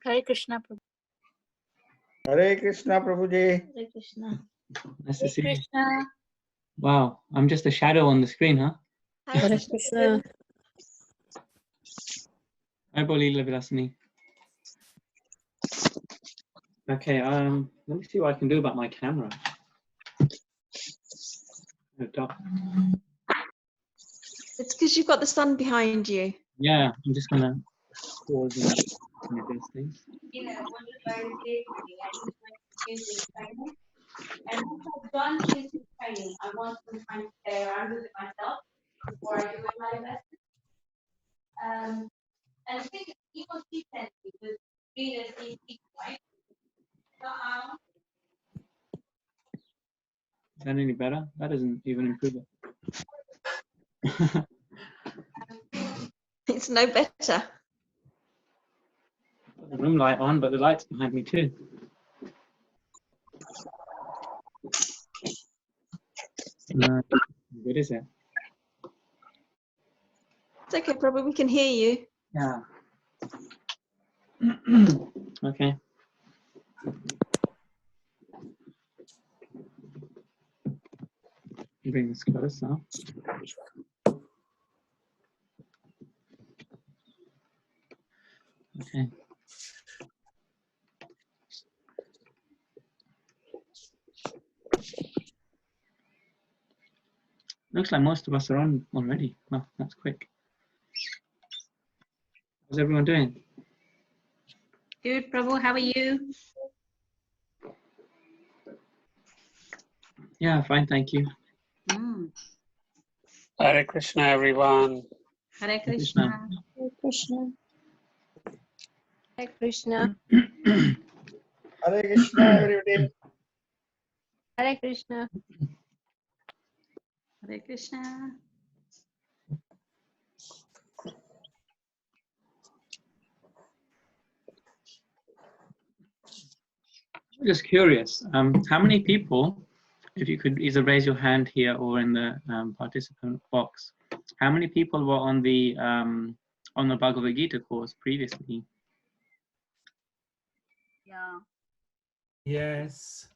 Hare Krishna, Prabhu. Hare Krishna, Prabhuji. Hare Krishna. Nice to see you. Krishna. Wow, I'm just a shadow on the screen, huh? Hare Krishna. Hi, Bolila Vilasini. Okay, let me see what I can do about my camera. Oh, dark. It's because you've got the sun behind you. Yeah, I'm just gonna pause and adjust things. And once I've done this training, I want some time to play around with it myself before I do my lesson. And I think it's equal sequence because readers need equal, right? Is that any better? That doesn't even improve it. It's no better. Got the room light on, but the light's behind me too. No, good is it? It's okay, Prabhu, we can hear you. Yeah. Okay. Bring this close now. Okay. Looks like most of us are on already. Well, that's quick. How's everyone doing? Good, Prabhu. How are you? Yeah, fine, thank you. Hare Krishna, everyone. Hare Krishna. Krishna. Hare Krishna. Hare Krishna. Hare Krishna, everybody. Hare Krishna. Hare Krishna. Just curious, how many people, if you could either raise your hand here or in the participant box, how many people were on the Bhagavad Gita course previously? Yeah. Yes.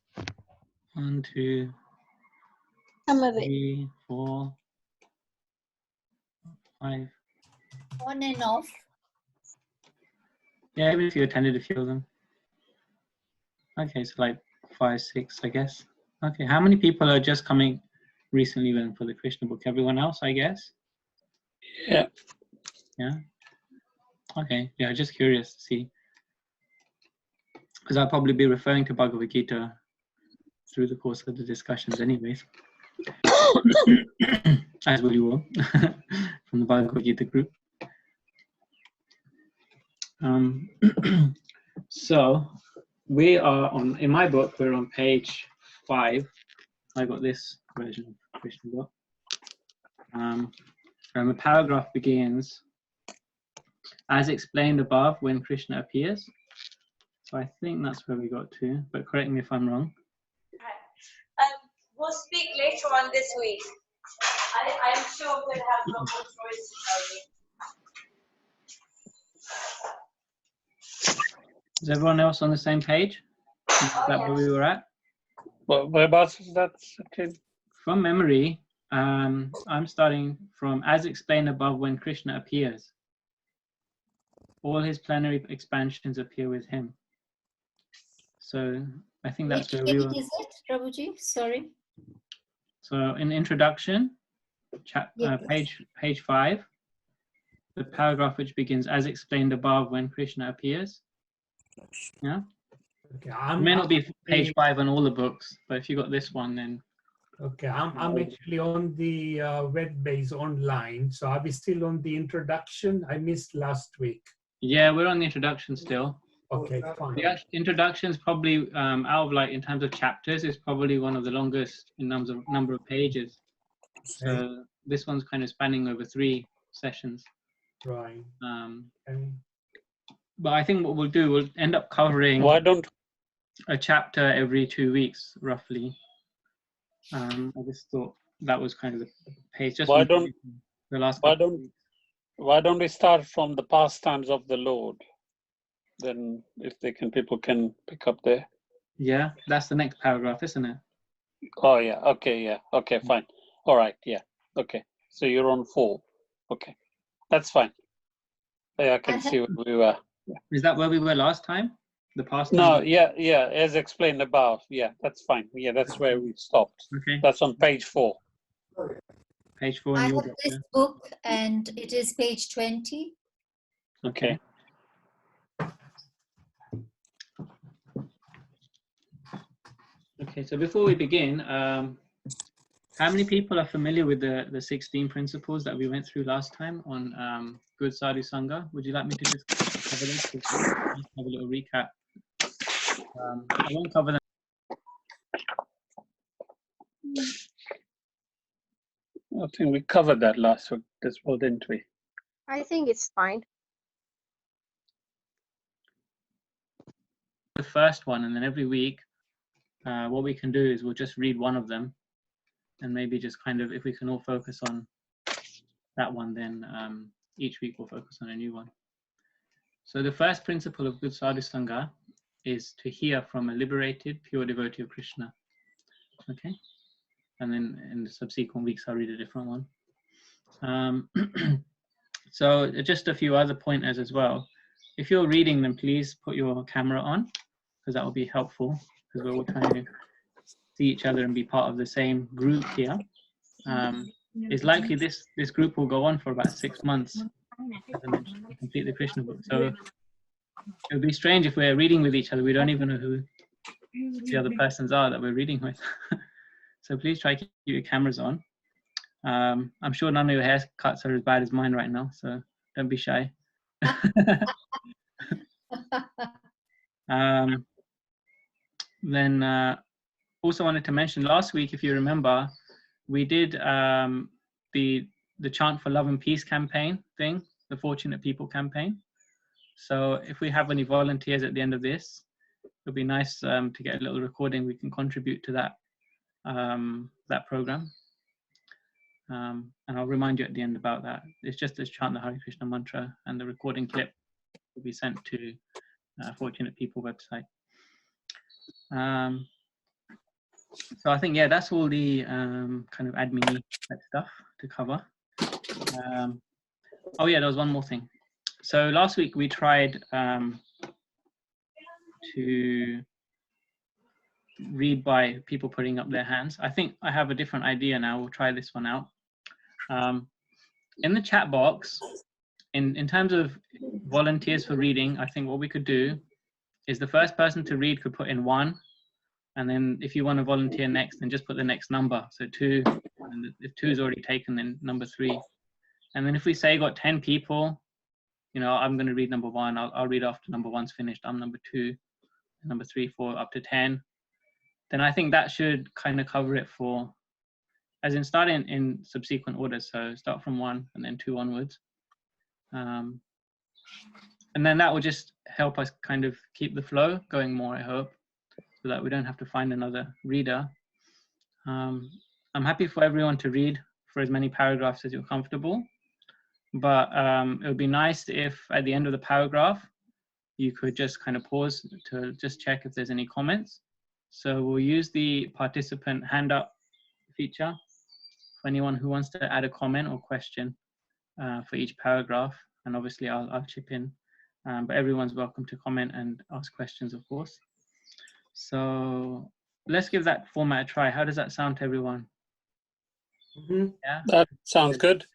1, 2, Some of it. 3, 4, 5. On and off. Yeah, even if you attended a few of them. Okay, so like 5, 6, I guess. Okay, how many people are just coming recently then for the Krishna book? Everyone else, I guess? Yeah. Yeah? Okay, yeah, just curious to see. Because I'll probably be referring to Bhagavad Gita through the course of the discussions anyways. As will you all, from the Bhagavad Gita group. So, we are on, in my book, we're on page 5. I got this version of Krishna book. And the paragraph begins, as explained above, when Krishna appears. So I think that's where we got to, but correct me if I'm wrong. We'll speak later on this week. I'm sure we'll have no more choice to tell you. Is everyone else on the same page? Is that where we were at? Well, whereabouts is that? Okay. From memory, I'm starting from as explained above when Krishna appears. All his plenary expansions appear with him. So I think that's where we were. Which page is it, Prabhuji? Sorry. So in introduction, page 5, the paragraph which begins as explained above when Krishna appears. Yeah. Okay. It may not be page 5 on all the books, but if you got this one, then. Okay, I'm actually on the web base online. So are we still on the introduction? I missed last week. Yeah, we're on the introduction still. Okay, fine. The introduction is probably out of, like, in terms of chapters, is probably one of the longest in number of pages. So this one's kind of spanning over 3 sessions. Right. Okay. But I think what we'll do, we'll end up covering a chapter every 2 weeks, roughly. I just thought that was kind of the pace. Just Why the last don't we start from the pastimes of the Lord? then if they can, people can pick up there. Yeah, that's the next paragraph, isn't it? Oh yeah, okay, yeah, okay, fine. All right, yeah, okay. So you're on 4. Okay, that's fine. Yeah, I can see where we were. Is that where we were last time? The past No, time? yeah, as explained above. Yeah, that's fine. Yeah, that's where we stopped. Okay, That's on page 4. page 4 I in your have book. this book and it is page 20. Okay. Okay, so before we begin, how many people are familiar with the 16 principles that we went through last time on good sadhu sangha? Would you like me to just cover this? Just have a little recap. I won't cover them. I think we covered that last week as well, didn't we? I think it's fine. The first one, and then every week, what we can do is we'll just read one of them, and maybe just kind of, if we can all focus on that one, then each week we'll focus on a new one. So the first principle of good sadhu sangha is to hear from a liberated, pure devotee of Krishna. Okay, and then in the subsequent weeks I'll read a different one. So just a few other pointers as well. If you're reading them, please put your camera on, because that will be helpful, because we're all trying to see each other and be part of the same group here. It's likely this group will go on for about 6 months, as I mentioned, to complete the Krishna book. So it would be strange if we're reading with each other. We don't even know who the other persons are that we're reading with. So please try to keep your cameras on. I'm sure none of your haircuts are as bad as mine right now, so don't be shy. Then also wanted to mention last week, if you remember, we did the Chant for Love and Peace campaign thing, the Fortunate People campaign. So if we have any volunteers at the end of this, it'll be nice to get a little recording. We can contribute to that that program. And I'll remind you at the end about that. It's just this chant the Hare Krishna mantra, and the recording clip will be sent to Fortunate People website. So I think, yeah, that's all the kind of admin stuff to cover. Oh yeah, there was one more thing. So last week we tried to read by people putting up their hands. I think I have a different idea now. We'll try this one out. In the chat box, in terms of volunteers for reading, I think what we could do is the first person to read could put in 1, and then if you want to volunteer next, then just put the next number. So 2, and if 2 is already taken, then number 3. And then if we say got 10 people, you know, I'm going to read number 1. I'll read after number 1's finished. I'm number 2, number 3, 4, up to 10. Then I think that should kind of cover it for, as in start in subsequent order. So start from 1 and then 2 onwards. And then that will just help us kind of keep the flow going more, I hope, so that we don't have to find another reader. I'm happy for everyone to read for as many paragraphs as you're comfortable, but it would be nice if at the end of the paragraph, you could just kind of pause to just check if there's any comments. So we'll use the participant hand up feature for anyone who wants to add a comment or question for each paragraph. And obviously I'll chip in, but everyone's welcome to comment and ask questions, of course. So let's give that format a try. How does that sound to everyone? Yeah. That sounds good.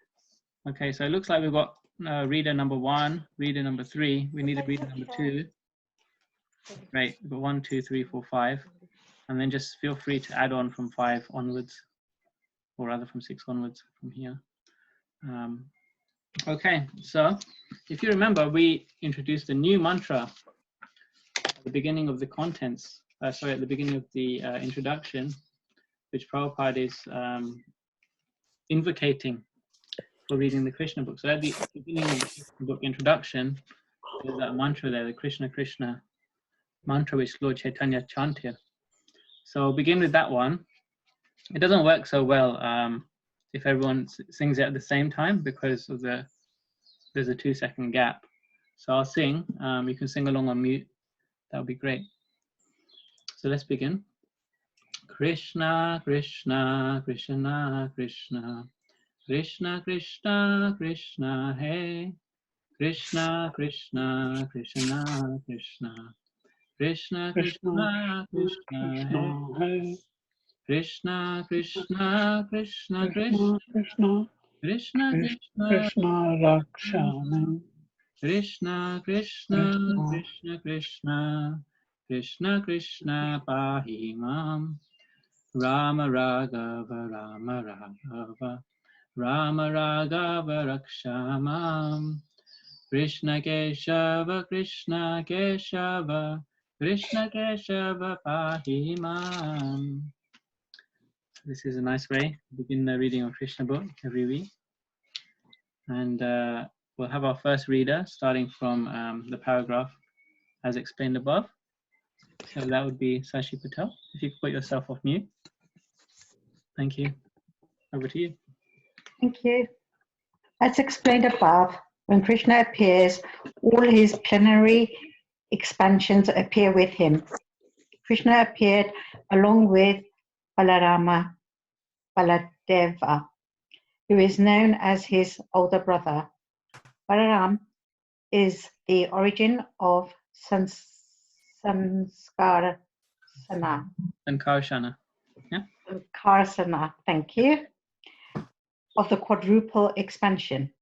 Okay, so it looks like we've got reader number 1, reader number 3. We need a reader number 2. Right, we've got 1, 2, 3, 4, 5. And then just feel free to add on from 5 onwards, or rather from 6 onwards from here. Okay, so if you remember, we introduced a new mantra at the beginning of the contents, at the beginning of the introduction, which Prabhupada is invocating for reading the Krishna book. So at the beginning of the Krishna book introduction, there's that mantra there, the Krishna Krishna mantra, which Lord Chaitanya chanted. So begin with that one. It doesn't work so well if everyone sings it at the same time, because of there's a 2-second gap. So I'll sing. You can sing along on mute. That would be great. So let's begin. Krishna, Krishna, Krishna, Krishna, Krishna, Krishna, Krishna, Hey. Krishna, Krishna, Krishna, Krishna, Krishna, Krishna, Krishna, Hey. Krishna, Krishna, Krishna, Krishna, Krishna, Krishna, Krishna, Krishna, Rakshana. Krishna, Krishna, Krishna, Krishna, Krishna, Krishna, Pahimam. Rama Raghava, Rama Raghava, Rama Raghava, Rakshamam. Krishna Keshava, Krishna Keshava, Krishna Keshava, Pahimam. This is a nice way to begin the reading of Krishna book every week. And we'll have our first reader starting from the paragraph as explained above. So that would be Sashi Patel. If you could put yourself off mute. Thank you. Over to you. Thank you. As explained above, when Krishna appears, all his plenary expansions appear with him. Krishna appeared along with Baladeva, who is known as his older brother. Balaram is the origin of Sankarshana. And Karshana. Yeah. Karsana, thank you, of the quadruple expansion.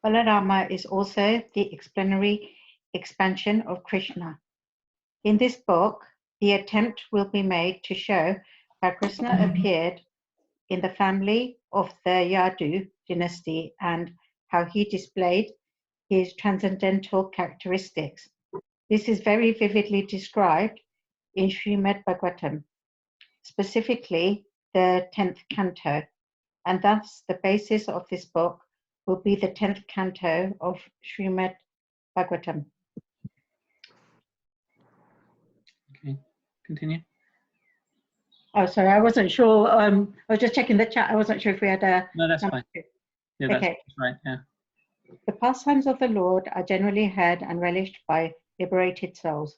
Balarama is also the explanatory expansion of Krishna. In this book, the attempt will be made to show how Krishna appeared in the family of the Yadu dynasty and how he displayed his transcendental characteristics. This is very vividly described in Srimad Bhagavatam, specifically the 10th canto, and thus the basis of this book will be the 10th canto of Srimad Bhagavatam. Okay, continue. Oh, sorry, I wasn't sure. I was just checking the chat. I wasn't sure if we had a... No, that's fine. Yeah, that's Okay. right. Yeah. The pastimes of the Lord are generally heard and relished by liberated souls.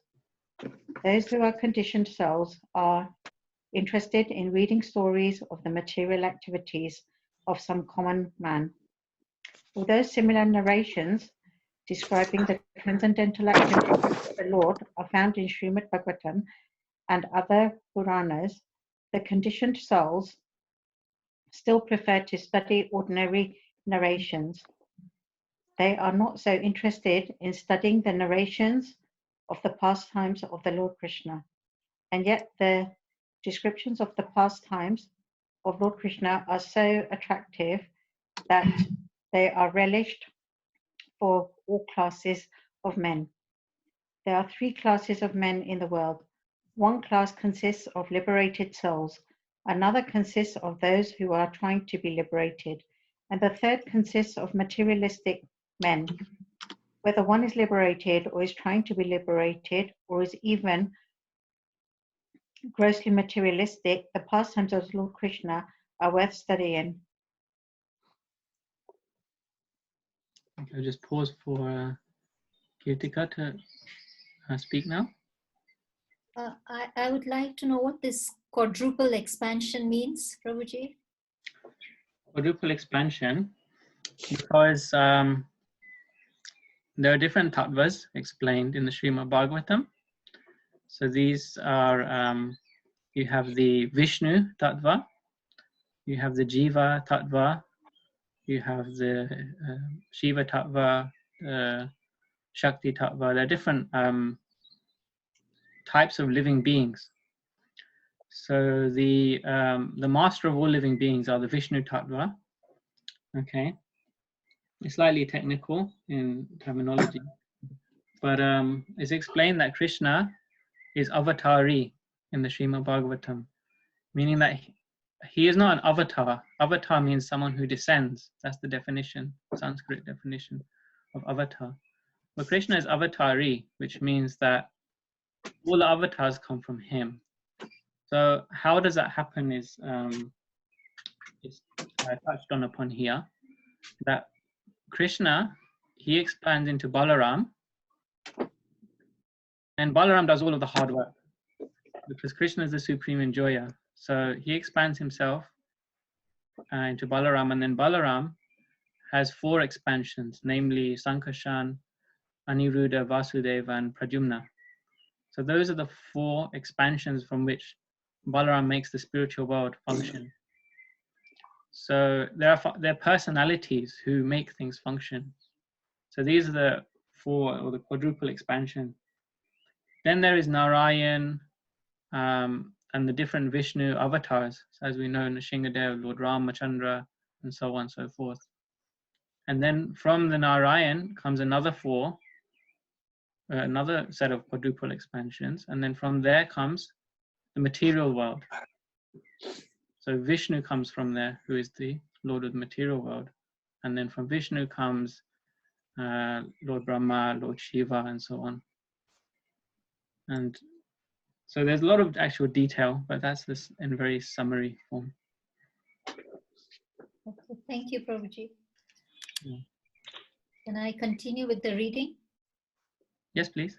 Those who are conditioned souls are interested in reading stories of the material activities of some common man. Although similar narrations describing the transcendental activities of the Lord are found in Srimad Bhagavatam and other Puranas, the conditioned souls still prefer to study ordinary narrations. They are not so interested in studying the narrations of the pastimes of the Lord Krishna. And yet the descriptions of the pastimes of Lord Krishna are so attractive that they are relished for all classes of men. There are 3 classes of men in the world. One class consists of liberated souls, another consists of those who are trying to be liberated, and the third consists of materialistic men. Whether one is liberated or is trying to be liberated or is even grossly materialistic, the pastimes of Lord Krishna are worth studying. I'll just pause for Kirtika to speak now. I would like to know what this quadruple expansion means, Prabhuji. Quadruple expansion, because there are different tattvas explained in the Srimad Bhagavatam. So these are, you have the Vishnu tattva, you have the Jiva tattva, you have the Shiva tattva, Shakti tattva. There are different types of living beings. So the master of all living beings are the Vishnu tattva. Okay, it's slightly technical in terminology, but it's explained that Krishna is avatari in the Srimad Bhagavatam, meaning that he is not an avatar. Avatar means someone who descends. That's the definition, Sanskrit definition of avatar. But Krishna is avatari, which means that all the avatars come from him. So how does that happen is touched on upon here, that Krishna, he expands into Balaram, and Balaram does all of the hard work because Krishna is the supreme enjoyer. So he expands himself into Balaram, and then Balaram has 4 expansions, namely Sankarshan, Aniruddha, Vasudeva, and Pradyumna. So those are the 4 expansions from which Balaram makes the spiritual world function. So there are personalities who make things function. So these are the 4, or the quadruple expansion. Then there is Narayan and the different Vishnu avatars, as we know, Nrsingadev, Lord Ramachandra, and so on and so forth. And then from the Narayan comes another 4, another set of quadruple expansions, and then from there comes the material world. So Vishnu comes from there, who is the Lord of the material world, and then from Vishnu comes Lord Brahma, Lord Shiva, and so on. And so there's a lot of actual detail, but that's this in very summary form. Okay, thank you, Prabhuji. Yeah. Can I continue with the reading? Yes, please.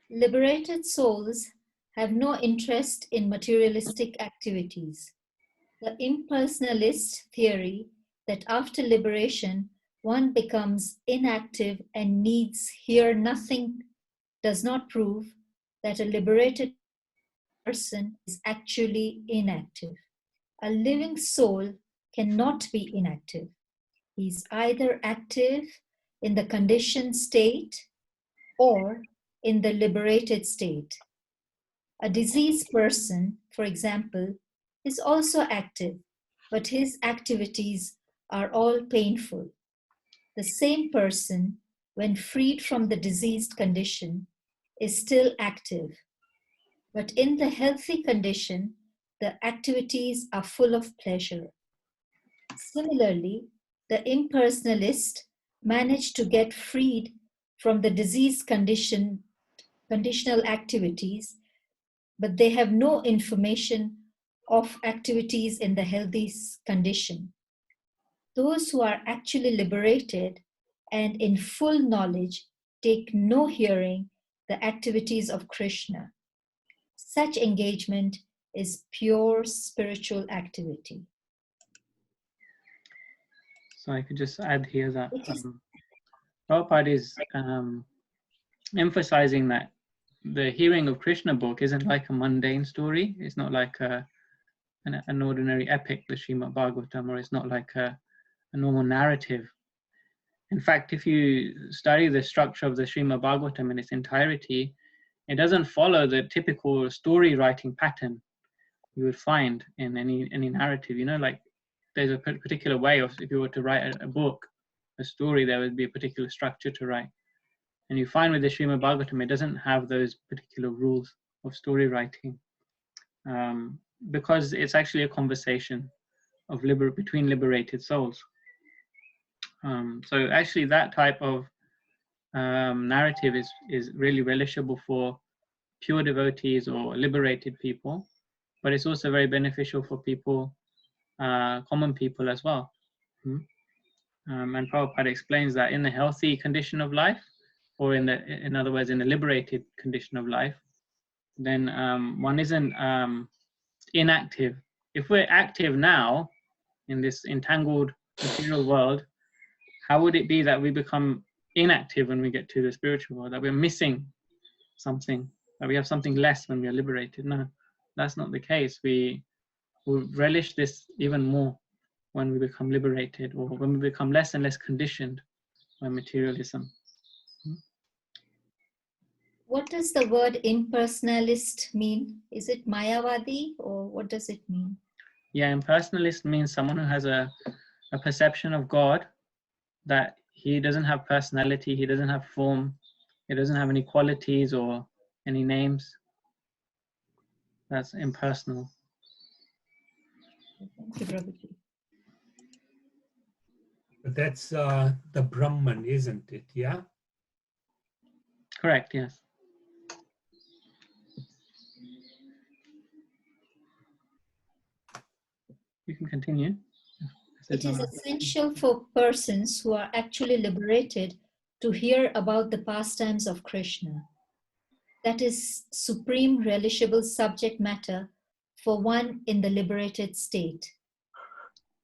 Liberated souls have no interest in materialistic activities. The impersonalist theory that after liberation one becomes inactive and needs hear nothing does not prove that a liberated person is actually inactive. A living soul cannot be inactive. He is either active in the conditioned state or in the liberated state. A diseased person, for example, is also active, but his activities are all painful. The same person, when freed from the diseased condition, is still active. But in the healthy condition, the activities are full of pleasure. Similarly, the impersonalist managed to get freed from the diseased conditional activities, but they have no information of activities in the healthy condition. Those who are actually liberated and in full knowledge take no hearing the activities of Krishna. Such engagement is pure spiritual activity. So I could just add here that Prabhupada is emphasizing that the hearing of Krishna book isn't like a mundane story. It's not like an ordinary epic, the Srimad Bhagavatam, or it's not like a normal narrative. In fact, if you study the structure of the Srimad Bhagavatam in its entirety, it doesn't follow the typical story writing pattern you would find in any narrative. You know, like there's a particular way of, if you were to write a book, a story, there would be a particular structure to write. And you find with the Srimad Bhagavatam, it doesn't have those particular rules of story writing, because it's actually a conversation of between liberated souls. So actually that type of narrative is really relishable for pure devotees or liberated people, but it's also very beneficial for people, common people as well. And Prabhupada explains that in the healthy condition of life, or in other words, in the liberated condition of life, then one isn't inactive. If we're active now in this entangled material world, how would it be that we become inactive when we get to the spiritual world, that we're missing something, that we have something less when we are liberated? No, that's not the case. We will relish this even more when we become liberated, or when we become less and less conditioned by materialism. What does the word impersonalist mean? Is it Mayavadi, or what does it mean? Yeah, impersonalist means someone who has a perception of God that he doesn't have personality, he doesn't have form, he doesn't have any qualities or any names. That's impersonal. Thank you, Prabhuji. But that's the Brahman, isn't it? Yeah. Correct, yes. You can continue if there's It is essential for persons who are actually liberated to hear about the pastimes of Krishna. That is supreme relishable subject matter for one in the liberated state.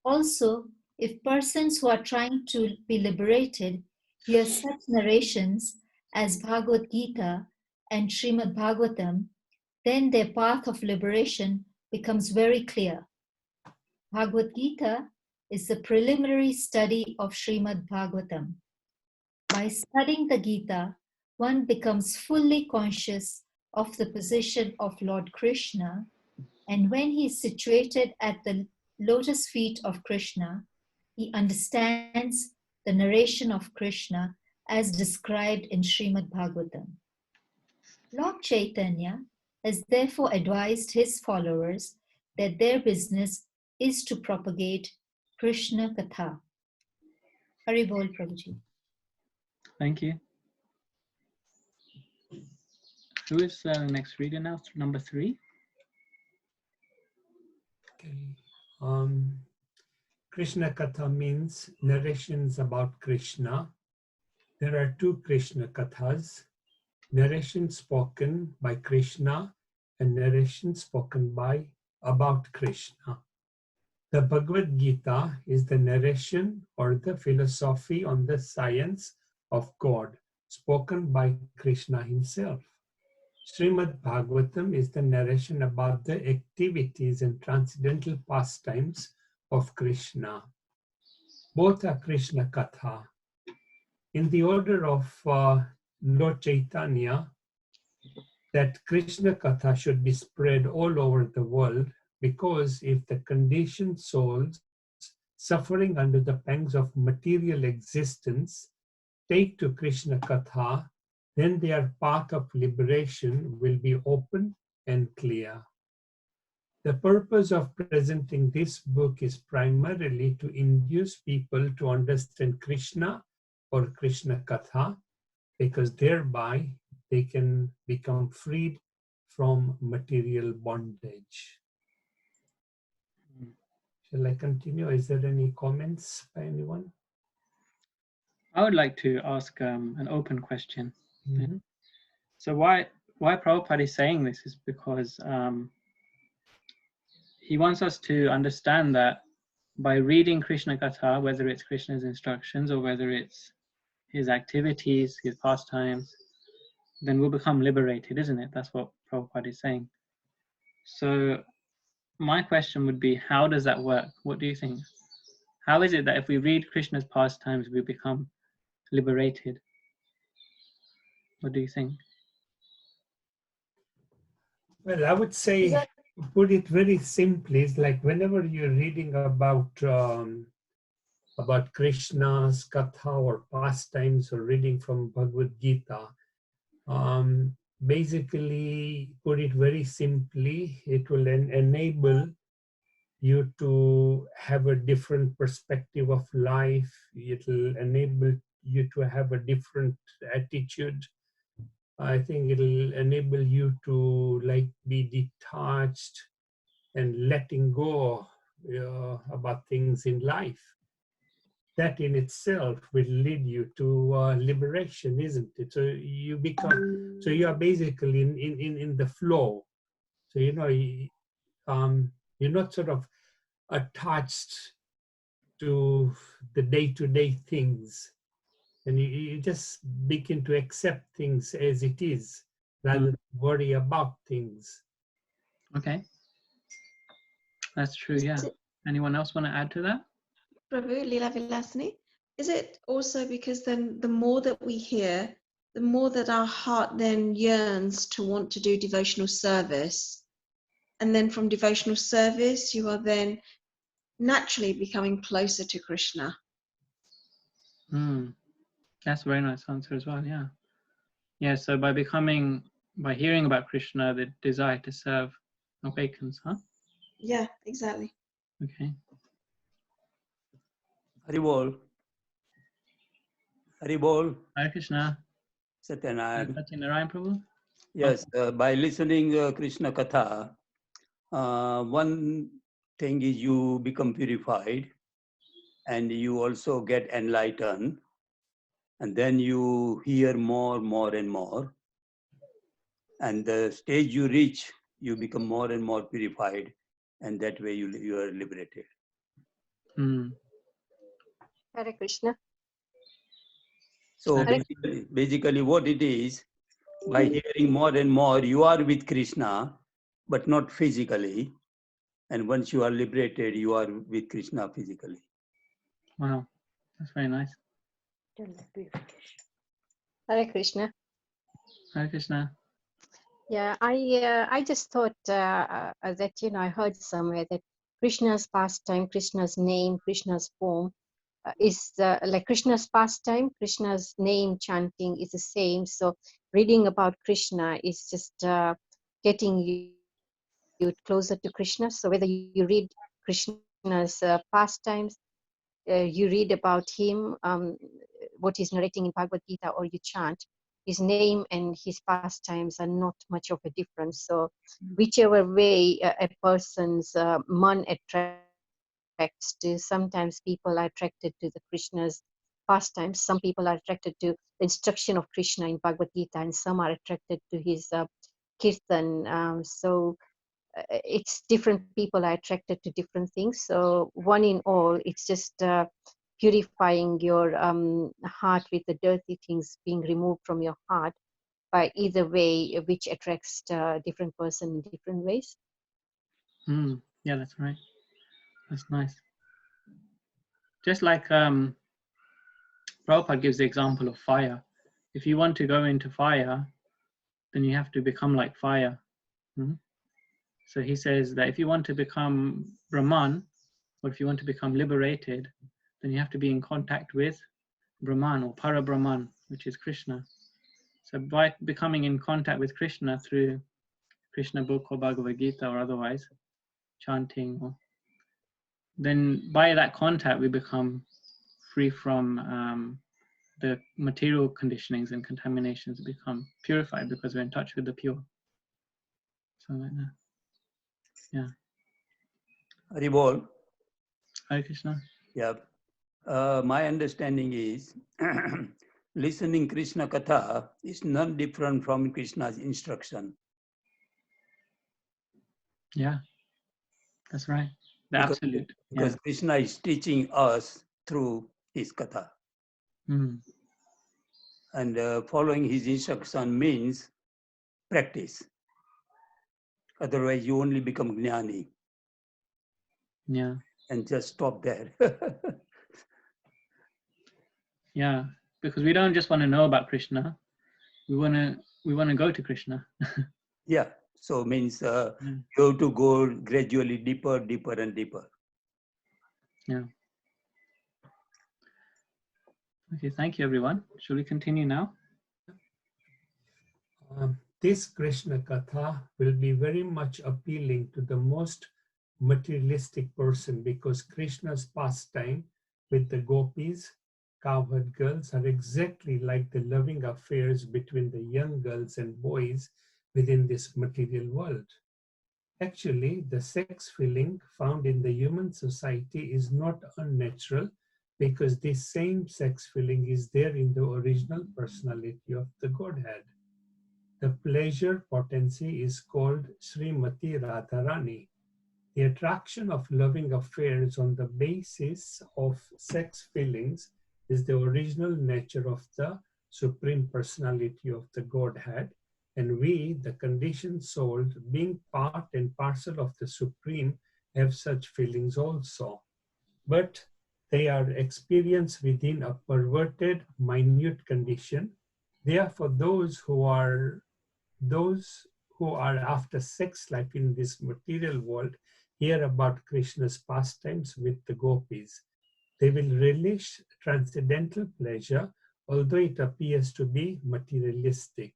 Also, if persons who are trying to be liberated hear such narrations as Bhagavad Gita and Srimad Bhagavatam, then their path of liberation becomes very clear. Bhagavad Gita is the preliminary study of Srimad Bhagavatam. By studying the Gita, one becomes fully conscious of the position of Lord Krishna, and when he is situated at the lotus feet of Krishna, he understands the narration of Krishna as described in Srimad Bhagavatam. Lord Chaitanya has therefore advised his followers that their business is to propagate Krishna Katha. Haribol, Prabhuji. Thank you. Who is the next reader now? Number 3. Okay. Krishna Katha means narrations about Krishna. There are 2 Krishna Kathas, narration spoken by Krishna and narration spoken by about Krishna. The Bhagavad Gita is the narration or the philosophy on the science of God, spoken by Krishna himself. Srimad Bhagavatam is the narration about the activities and transcendental pastimes of Krishna. Both are Krishna Katha. In the order of Lord Chaitanya, that Krishna Katha should be spread all over the world, because if the conditioned souls suffering under the pangs of material existence take to Krishna Katha, then their path of liberation will be open and clear. The purpose of presenting this book is primarily to induce people to understand Krishna or Krishna Katha, because thereby they can become freed from material bondage. Shall I continue? Is there any comments by anyone? I would like to ask an open question. So why Prabhupada is saying this is because he wants us to understand that by reading Krishna Katha, whether it's Krishna's instructions or whether it's his activities, his pastimes, then we'll become liberated, isn't it? That's what Prabhupada is saying. So my question would be, how does that work? What do you think? How is it that if we read Krishna's pastimes, we become liberated? What do you think? Well, I would say, put it very simply, it's like whenever you're reading about Krishna's Katha or pastimes or reading from Bhagavad Gita, basically, put it very simply, it will enable you to have a different perspective of life. It will enable you to have a different attitude. I think it'll enable you to be detached and letting go about things in life. That in itself will lead you to liberation, isn't it? So you are basically in the flow. So you're not sort of attached to the day-to-day things, and you just begin to accept things as it is rather than worry about things. Okay, that's true. Yeah. Anyone else want to add to that? Prabhu, Leela Vilasani, is it also because then the more that we hear, the more that our heart then yearns to want to do devotional service, and then from devotional service you are then naturally becoming closer to Krishna? That's a very nice answer as well. Yeah. Yeah. So by hearing about Krishna, the desire to serve awakens, huh? Yeah, exactly. Okay. Haribol. Haribol. Hare Krishna. Satyanarayan. Satyanarayan Prabhu? Yes, by listening Krishna Katha, one thing is you become purified, and you also get enlightened, and then you hear more and more, and the stage you reach, you become more and more purified, and that way you are liberated. Mm. Hare Krishna. So Hare- basically what it is, by hearing more and more, you are with Krishna, but not physically. And once you are liberated, you are with Krishna physically. Wow, that's very nice. Hare Krishna. Hare Krishna. Yeah, I just thought that, you know, I heard somewhere that Krishna's pastime, Krishna's name, Krishna's form is like Krishna's pastime, Krishna's name chanting is the same. So reading about Krishna is just getting you closer to Krishna. So whether you read Krishna's pastimes, you read about him, what he's narrating in Bhagavad Gita, or you chant, his name and his pastimes are not much of a difference. So whichever way a person's man attracts to, sometimes people are attracted to the Krishna's pastimes, some people are attracted to the instruction of Krishna in Bhagavad Gita, and some are attracted to his kirtan. It's different people are attracted to different things. So one in all, it's just purifying your heart with the dirty things being removed from your heart by either way, which attracts different person in different ways. Mm. Yeah, that's right. That's nice. Just like Prabhupada gives the example of fire. If you want to go into fire, then you have to become like fire. Mm. So he says that if you want to become Brahman, or if you want to become liberated, then you have to be in contact with Brahman or Para Brahman, which is Krishna. So by becoming in contact with Krishna through Krishna book or Bhagavad Gita or otherwise, chanting, or, then by that contact we become free from the material conditionings and contaminations, become purified because we're in touch with the pure. So like that. Yeah. Haribol. Hare Krishna. Yeah. My understanding is listening Krishna Katha is not different from Krishna's instruction. Yeah, that's right. The Because, absolute. because Yeah. Krishna is teaching us through his Katha. Mm. And following his instruction means practice. Otherwise, you only become jnani Yeah. and just stop there. Yeah. Because we don't just want to know about Krishna. We want to go to Krishna. Yeah. So means Yeah. you have to go gradually deeper, deeper, and deeper. Yeah. Okay. Thank you, everyone. Shall we continue now? This Krishna Katha will be very much appealing to the most materialistic person, because Krishna's pastime with the gopis, cowherd girls, are exactly like the loving affairs between the young girls and boys within this material world. Actually, the sex feeling found in the human society is not unnatural, because this same sex feeling is there in the original personality of the Godhead. The pleasure potency is called Srimati Radharani. The attraction of loving affairs on the basis of sex feelings is the original nature of the Supreme Personality of the Godhead, and we, the conditioned souls, being part and parcel of the Supreme, have such feelings also. But they are experienced within a perverted, minute condition. They are for those who are after sex life in this material world hear about Krishna's pastimes with the gopis. They will relish transcendental pleasure, although it appears to be materialistic.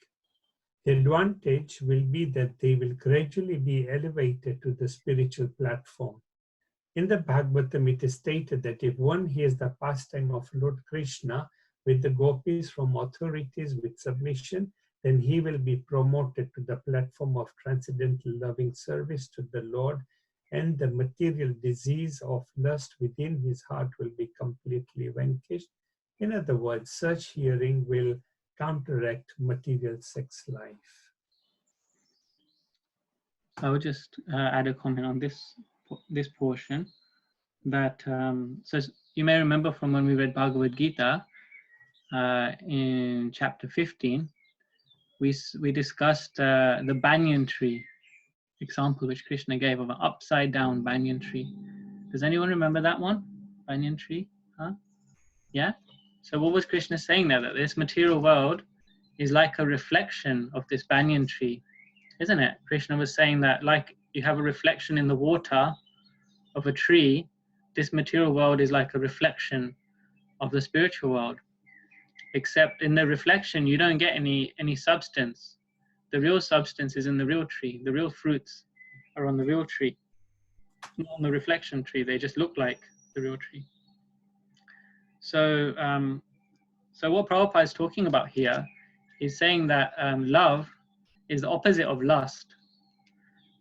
The advantage will be that they will gradually be elevated to the spiritual platform. In the Bhagavatam, it is stated that if one hears the pastime of Lord Krishna with the gopis from authorities with submission, then he will be promoted to the platform of transcendental loving service to the Lord and the material disease of lust within his heart will be completely vanquished. In other words, such hearing will counteract material sex life. I would just add a comment on this portion, that so you may remember from when we read Bhagavad Gita in chapter 15, we discussed the banyan tree example which Krishna gave of an upside down banyan tree. Does anyone remember that one? Banyan tree? Huh? Yeah? So what was Krishna saying there? That this material world is like a reflection of this banyan tree, isn't it? Krishna was saying that like you have a reflection in the water of a tree, this material world is like a reflection of the spiritual world. Except in the reflection, you don't get any substance. The real substance is in the real tree. The real fruits are on the real tree, not on the reflection tree. They just look like the real tree. So, so what Prabhupada is talking about here is saying that love is the opposite of lust.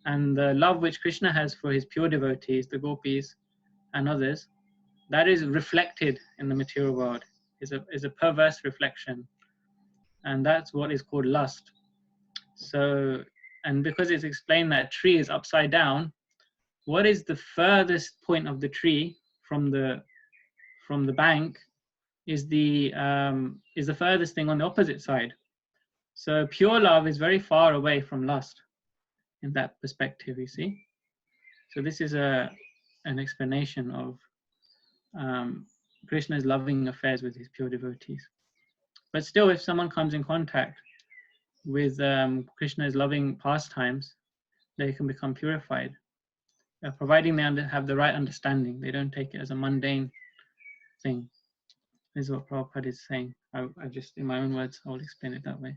And the love which Krishna has for his pure devotees, the gopis and others, that is reflected in the material world, is a perverse reflection. And that's what is called lust. So, and because it's explained that tree is upside down, what is the furthest point of the tree from the bank is the furthest thing on the opposite side. So pure love is very far away from lust in that perspective, you see. So this is an explanation of Krishna's loving affairs with his pure devotees. But still, if someone comes in contact with Krishna's loving pastimes, they can become purified, providing they have the right understanding. They don't take it as a mundane thing. This is what Prabhupada is saying. I just, in my own words, I will explain it that way.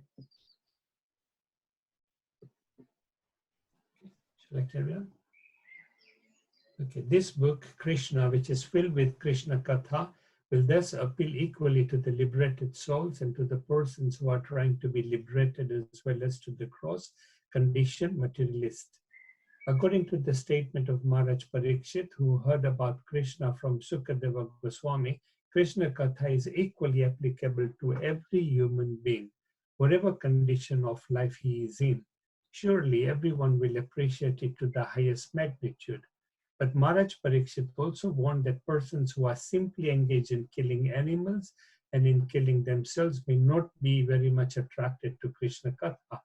Shall I carry on? Okay, this book, Krishna, which is filled with Krishna Katha, will thus appeal equally to the liberated souls and to the persons who are trying to be liberated, as well as to the cross-conditioned materialist. According to the statement of Maharaj Parikshit, who heard about Krishna from Sukadeva Goswami, Krishna Katha is equally applicable to every human being, whatever condition of life he is in. Surely everyone will appreciate it to the highest magnitude. But Maharaj Parikshit also warned that persons who are simply engaged in killing animals and in killing themselves may not be very much attracted to Krishna Katha.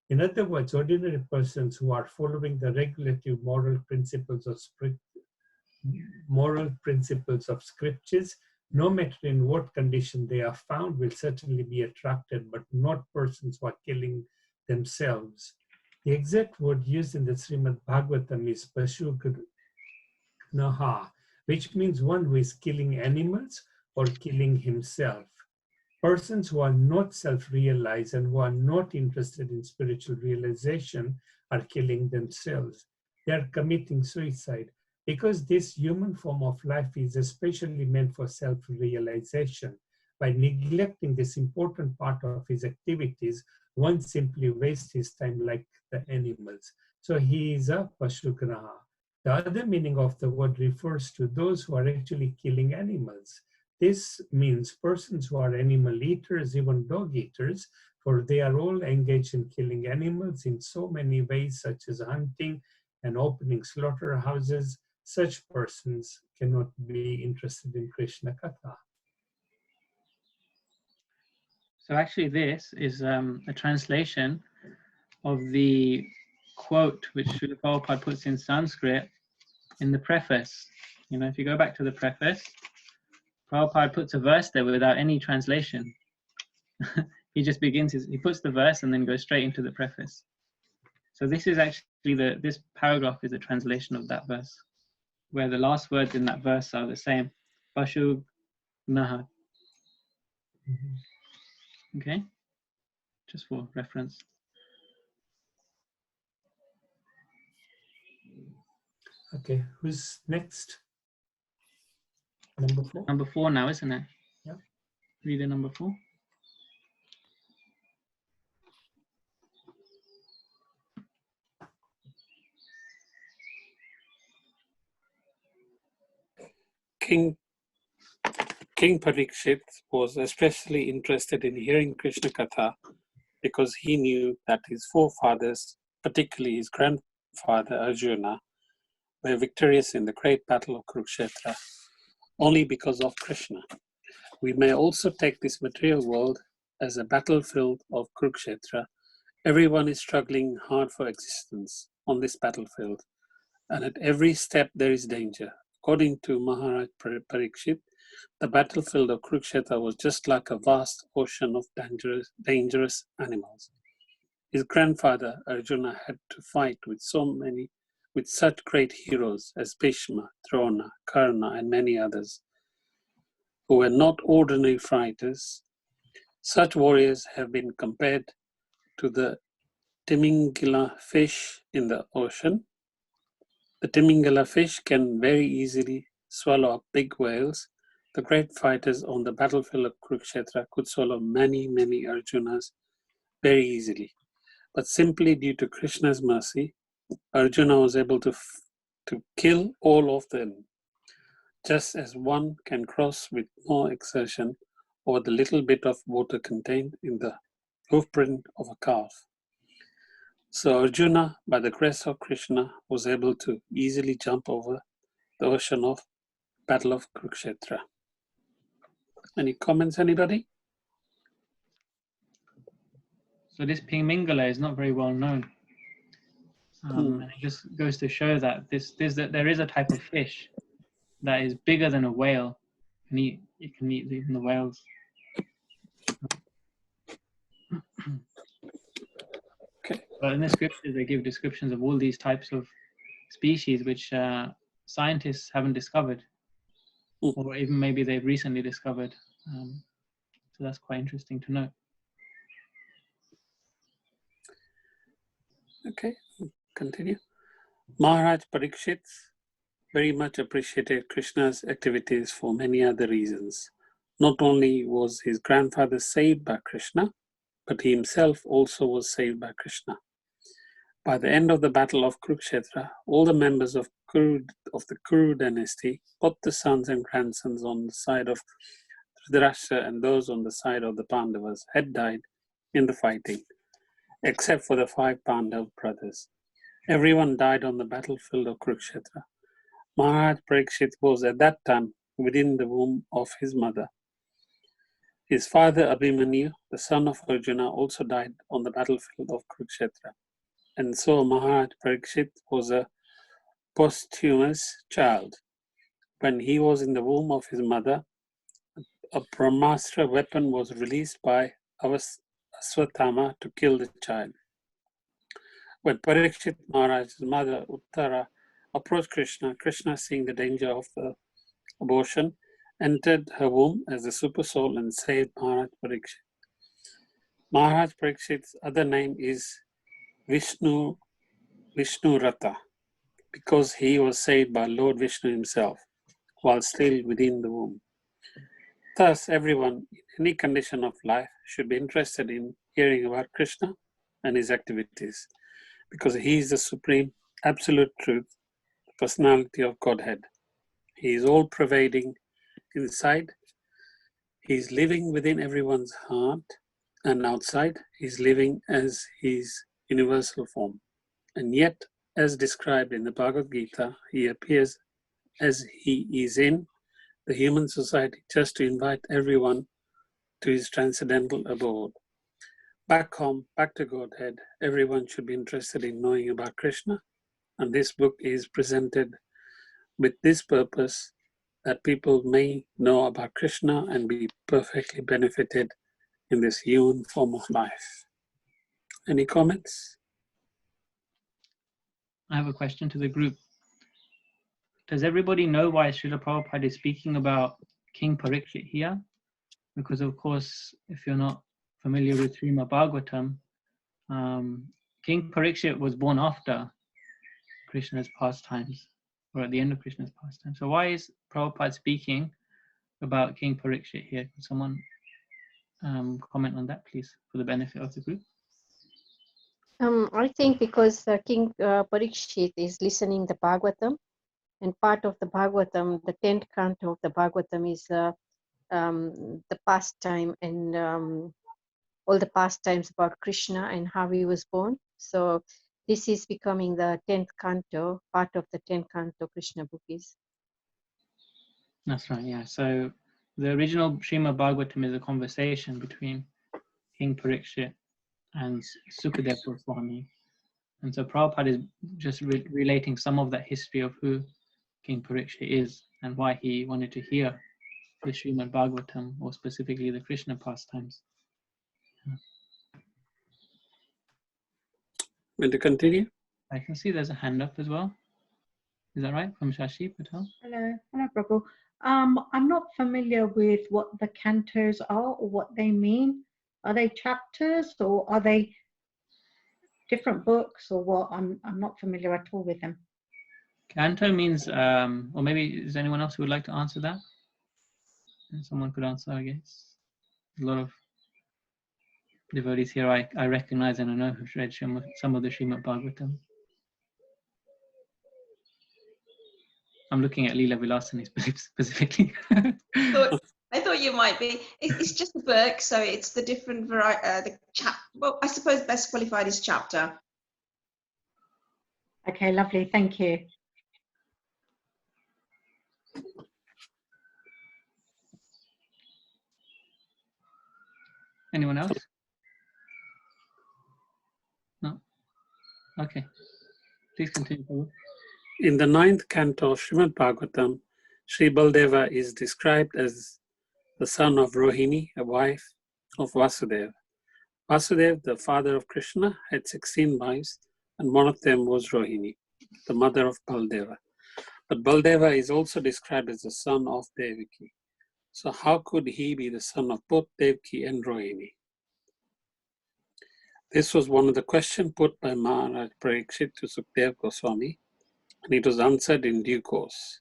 In other words, ordinary persons who are following the regulative moral principles of scriptures, no matter in what condition they are found, will certainly be attracted, but not persons who are killing themselves. The exact word used in the Srimad Bhagavatam is Pashugnaha, which means one who is killing animals or killing himself. Persons who are not self-realized and who are not interested in spiritual realization are killing themselves. They are committing suicide because this human form of life is especially meant for self-realization. By neglecting this important part of his activities, one simply wastes his time like the animals. So he is a Pashugnaha. The other meaning of the word refers to those who are actually killing animals. This means persons who are animal eaters, even dog eaters, for they are all engaged in killing animals in so many ways, such as hunting and opening slaughterhouses. Such persons cannot be interested in Krishna Katha. So actually this is a translation of the quote which Srila Prabhupada puts in Sanskrit in the preface. You know, if you go back to the preface, Prabhupada puts a verse there without any translation. He just begins he puts the verse and then goes straight into the preface. So this is actually this paragraph is a translation of that verse, where the last words in that verse are the same. Pashugnaha. Okay, just for reference. Okay, who's next? Number 4? Number 4 now, isn't it? Yeah. Reader number 4. King Parikshit was especially interested in hearing Krishna Katha because he knew that his forefathers, particularly his grandfather Arjuna, were victorious in the great battle of Kurukshetra only because of Krishna. We may also take this material world as a battlefield of Kurukshetra. Everyone is struggling hard for existence on this battlefield, and at every step there is danger. According to Maharaj Parikshit, the battlefield of Kurukshetra was just like a vast ocean of dangerous animals. His grandfather Arjuna had to fight with such great heroes as Bhishma, Drona, Karna, and many others, who were not ordinary fighters. Such warriors have been compared to the Timingila fish in the ocean. The Timingila fish can very easily swallow up big whales. The great fighters on the battlefield of Kurukshetra could swallow many Arjunas very easily. But simply due to Krishna's mercy, Arjuna was able to kill all of them, just as one can cross with no exertion over the little bit of water contained in the hoofprint of a calf. So Arjuna, by the grace of Krishna, was able to easily jump over the ocean of Battle of Kurukshetra. Any comments, anybody? So this Pingmingala is not very well known. And it just goes to show that there is a type of fish that is bigger than a whale. It can eat even the whales. Okay. But in the scriptures, they give descriptions of all these types of species which scientists haven't discovered, or even maybe they've recently discovered. So that's quite interesting to know. Okay, continue. Maharaj Parikshit very much appreciated Krishna's activities for many other reasons. Not only was his grandfather saved by Krishna, but he himself also was saved by Krishna. By the end of the battle of Kurukshetra, all the members of the Kuru dynasty, both the sons and grandsons on the side of Dhritarashtra and those on the side of the Pandavas, had died in the fighting, except for the 5 Pandav brothers. Everyone died on the battlefield of Kurukshetra. Maharaj Parikshit was at that time within the womb of his mother. His father Abhimanyu, the son of Arjuna, also died on the battlefield of Kurukshetra. And so Maharaj Parikshit was a posthumous child. When he was in the womb of his mother, a Brahmastra weapon was released by Aswathama to kill the child. When Parikshit Maharaj's mother Uttara approached Krishna, Krishna, seeing the danger of the abortion, entered her womb as a super soul and saved Maharaj Parikshit. Maharaj Parikshit's other name is Vishnu Rata, because he was saved by Lord Vishnu himself while still within the womb. Thus, everyone in any condition of life should be interested in hearing about Krishna and his activities, because he is the supreme, absolute truth, the personality of Godhead. He is all-pervading inside. He is living within everyone's heart, and outside he is living as his universal form. And yet, as described in the Bhagavad Gita, he appears as he is in the human society just to invite everyone to his transcendental abode. Back home, back to Godhead, everyone should be interested in knowing about Krishna, and this book is presented with this purpose, that people may know about Krishna and be perfectly benefited in this human form of life. Any comments? I have a question to the group. Does everybody know why Srila Prabhupada is speaking about King Parikshit here? Because of course, if you're not familiar with Srimad Bhagavatam, King Parikshit was born after Krishna's pastimes, or at the end of Krishna's pastimes. So why is Prabhupada speaking about King Parikshit here? Could someone comment on that, please, for the benefit of the group? I think because King Parikshit is listening the Bhagavatam, And part of the Bhagavatam, the 10th canto of the Bhagavatam is the pastime and all the pastimes about Krishna and how he was born. So this is becoming the 10th canto, part of the 10th canto Krishna book is. That's right, yeah. So the original Srimad Bhagavatam is a conversation between King Parikshit and Sukadeva Goswami. And so Prabhupada is just relating some of that history of who King Parikshit is and why he wanted to hear the Srimad Bhagavatam, or specifically the Krishna pastimes. Will you continue? I can see there's a hand up as well. Is that right? From Shashi Patel? Hello, Prabhu. I'm not familiar with what the cantos are or what they mean. Are they chapters or are they different books or what? I'm not familiar at all with them. Canto means, or maybe is anyone else who would like to answer that? Someone could answer, I guess. A lot of devotees here I recognize and I know who've read some of the Srimad Bhagavatam. I'm looking at Leela Vilasani specifically. I thought you might be. It's just a book, so it's the different variety. Well, I suppose best qualified is chapter. Okay, lovely. Thank you. Anyone else? No? Okay. Please continue, Prabhu. In the 9th canto of Srimad Bhagavatam, Sri Baldeva is described as the son of Rohini, a wife of Vasudeva. Vasudeva, the father of Krishna, had 16 wives, and one of them was Rohini, the mother of Baldeva. But Baldeva is also described as the son of Devaki. So how could he be the son of both Devaki and Rohini? This was one of the questions put by Maharaj Parikshit to Sukadeva Goswami, and it was answered in due course.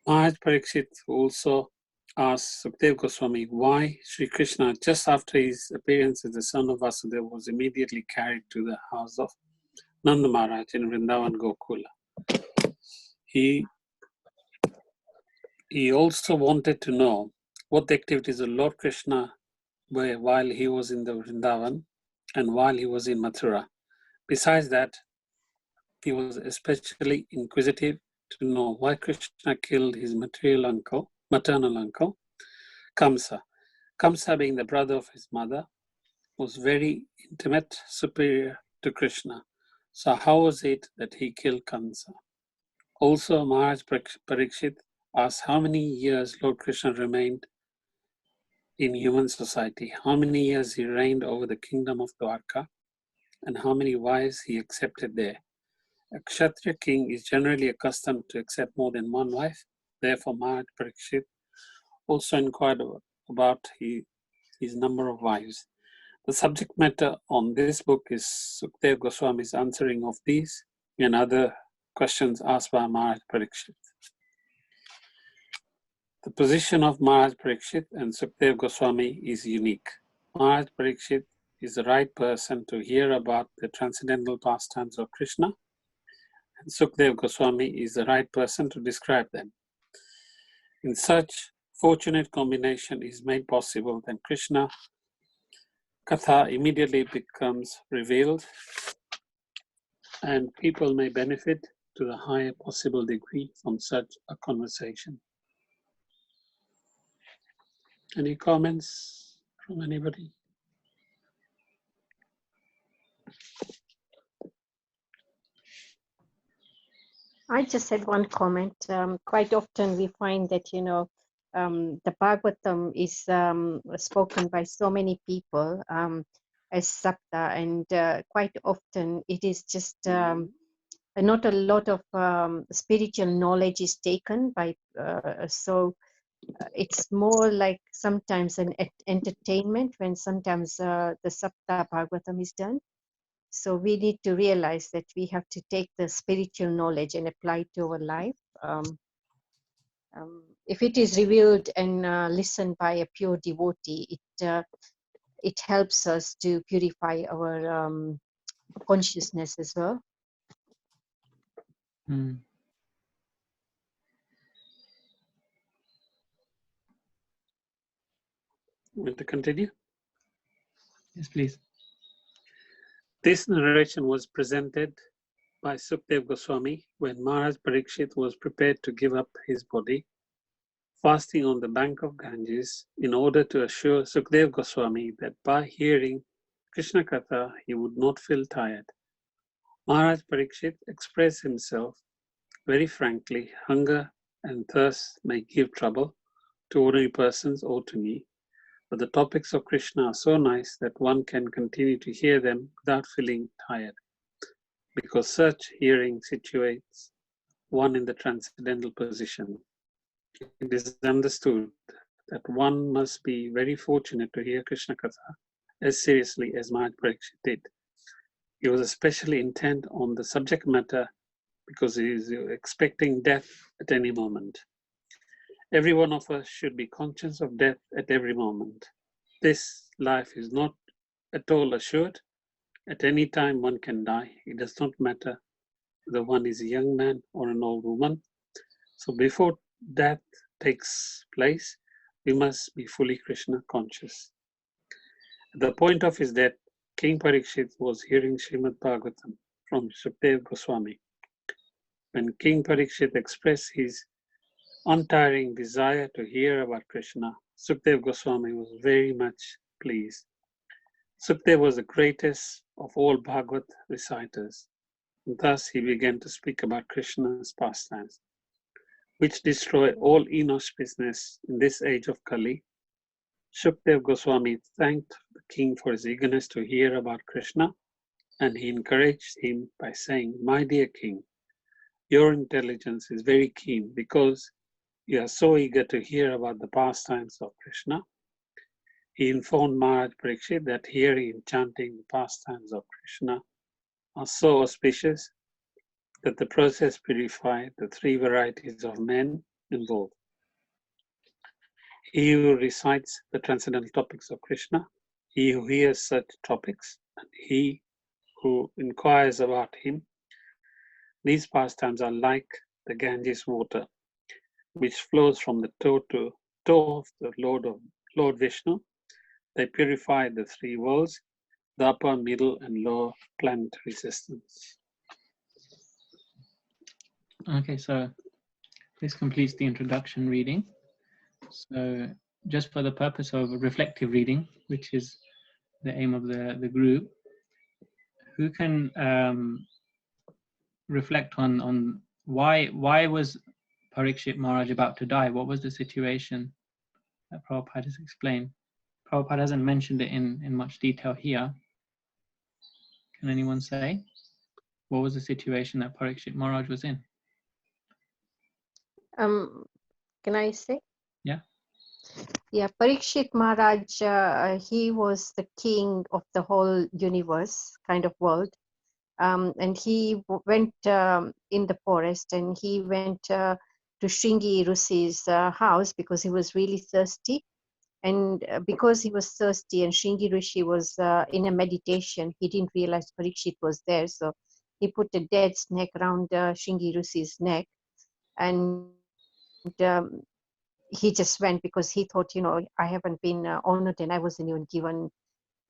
Maharaj Parikshit also asked Sukadeva Goswami why Sri Krishna, just after his appearance as the son of Vasudeva, was immediately carried to the house of Nanda Maharaj in Vrindavan Gokula. He also wanted to know what the activities of Lord Krishna were while he was in the Vrindavan and while he was in Mathura. Besides that, he was especially inquisitive to know why Krishna killed his maternal uncle, Kamsa. Kamsa, being the brother of his mother, was very intimate, superior to Krishna. So how was it that he killed Kamsa? Also, Maharaj Parikshit asked how many years Lord Krishna remained in human society, how many years he reigned over the kingdom of Dwarka, and how many wives he accepted there. A Kshatriya king is generally accustomed to accept more than one wife. Therefore, Maharaj Parikshit also inquired about his number of wives. The subject matter on this book is Sukadeva Goswami's answering of these and other questions asked by Maharaj Parikshit. The position of Maharaj Parikshit and Sukadeva Goswami is unique. Maharaj Parikshit is the right person to hear about the transcendental pastimes of Krishna, and Sukadeva Goswami is the right person to describe them. In such fortunate combination is made possible, then Krishna Katha immediately becomes revealed and people may benefit to the highest possible degree from such a conversation. Any comments from anybody? I just had one comment. Quite often we find that, the Bhagavatam is spoken by so many people as Sapta, and quite often it is just not a lot of spiritual knowledge is taken by, so it's more like sometimes an entertainment when sometimes the Sapta Bhagavatam is done. So we need to realize that we have to take the spiritual knowledge and apply it to our life. If it is revealed and listened by a pure devotee, it helps us to purify our consciousness as well. Want to continue? Yes, please. This narration was presented by Sukdev Goswami when Maharaj Parikshit was prepared to give up his body, fasting on the bank of Ganges, in order to assure Sukdev Goswami that by hearing Krishna Katha he would not feel tired. Maharaj Parikshit expressed himself very frankly: hunger and thirst may give trouble to ordinary persons or to me, but the topics of Krishna are so nice that one can continue to hear them without feeling tired, because such hearing situates one in the transcendental position. It is understood that one must be very fortunate to hear Krishna Katha as seriously as Maharaj Parikshit did. He was especially intent on the subject matter because he is expecting death at any moment. Every one of us should be conscious of death at every moment. This life is not at all assured. At any time one can die. It does not matter whether one is a young man or an old woman. So before death takes place, we must be fully Krishna conscious. At the point of his death, King Parikshit was hearing Srimad Bhagavatam from Sukdev Goswami. When King Parikshit expressed his untiring desire to hear about Krishna, Sukdev Goswami was very much pleased. Sukdev was the greatest of all Bhagavad reciters, and thus he began to speak about Krishna's pastimes, which destroy all inauspiciousness in this age of Kali. Sukdev Goswami thanked the king for his eagerness to hear about Krishna, and he encouraged him by saying, "My dear king, your intelligence is very keen because you are so eager to hear about the pastimes of Krishna." He informed Maharaj Parikshit that hearing and chanting the pastimes of Krishna are so auspicious that the process purifies the three varieties of men involved. He who recites the transcendental topics of Krishna, he who hears such topics, and he who inquires about him. These pastimes are like the Ganges water, which flows from the toe of the Lord Vishnu. They purify the three worlds, the upper, middle, and lower planetary systems. Okay, so this completes the introduction reading. So just for the purpose of reflective reading, which is the aim of the group, who can reflect on why was Parikshit Maharaj about to die? What was the situation that Prabhupada has explained? Prabhupada hasn't mentioned it in much detail here. Can anyone say? What was the situation that Parikshit Maharaj was in? Can I say? Yeah. Yeah, Parikshit Maharaj, he was the king of the whole universe, kind of world. And he went in the forest, and he went to Shringi Rishi's house because he was really thirsty. And because he was thirsty and Shringi Rishi was in a meditation, he didn't realize Parikshit was there. So he put a dead snake around Shringi Rishi's neck. And he just went because he thought, I haven't been honored and I wasn't even given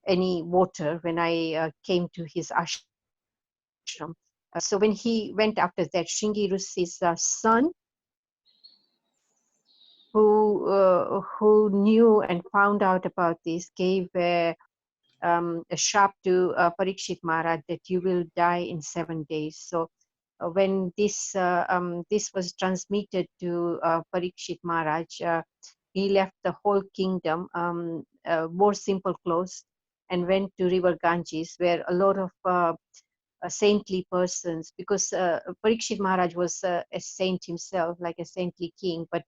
any water when I came to his ashram. So when he went after that, Shringi Rishi's son, who knew and found out about this, gave a sharp to Parikshit Maharaj that you will die in 7 days. So when this was transmitted to Parikshit Maharaj, he left the whole kingdom, wore simple clothes, and went to River Ganges, where a lot of saintly persons, because Parikshit Maharaj was a saint himself, like a saintly king, but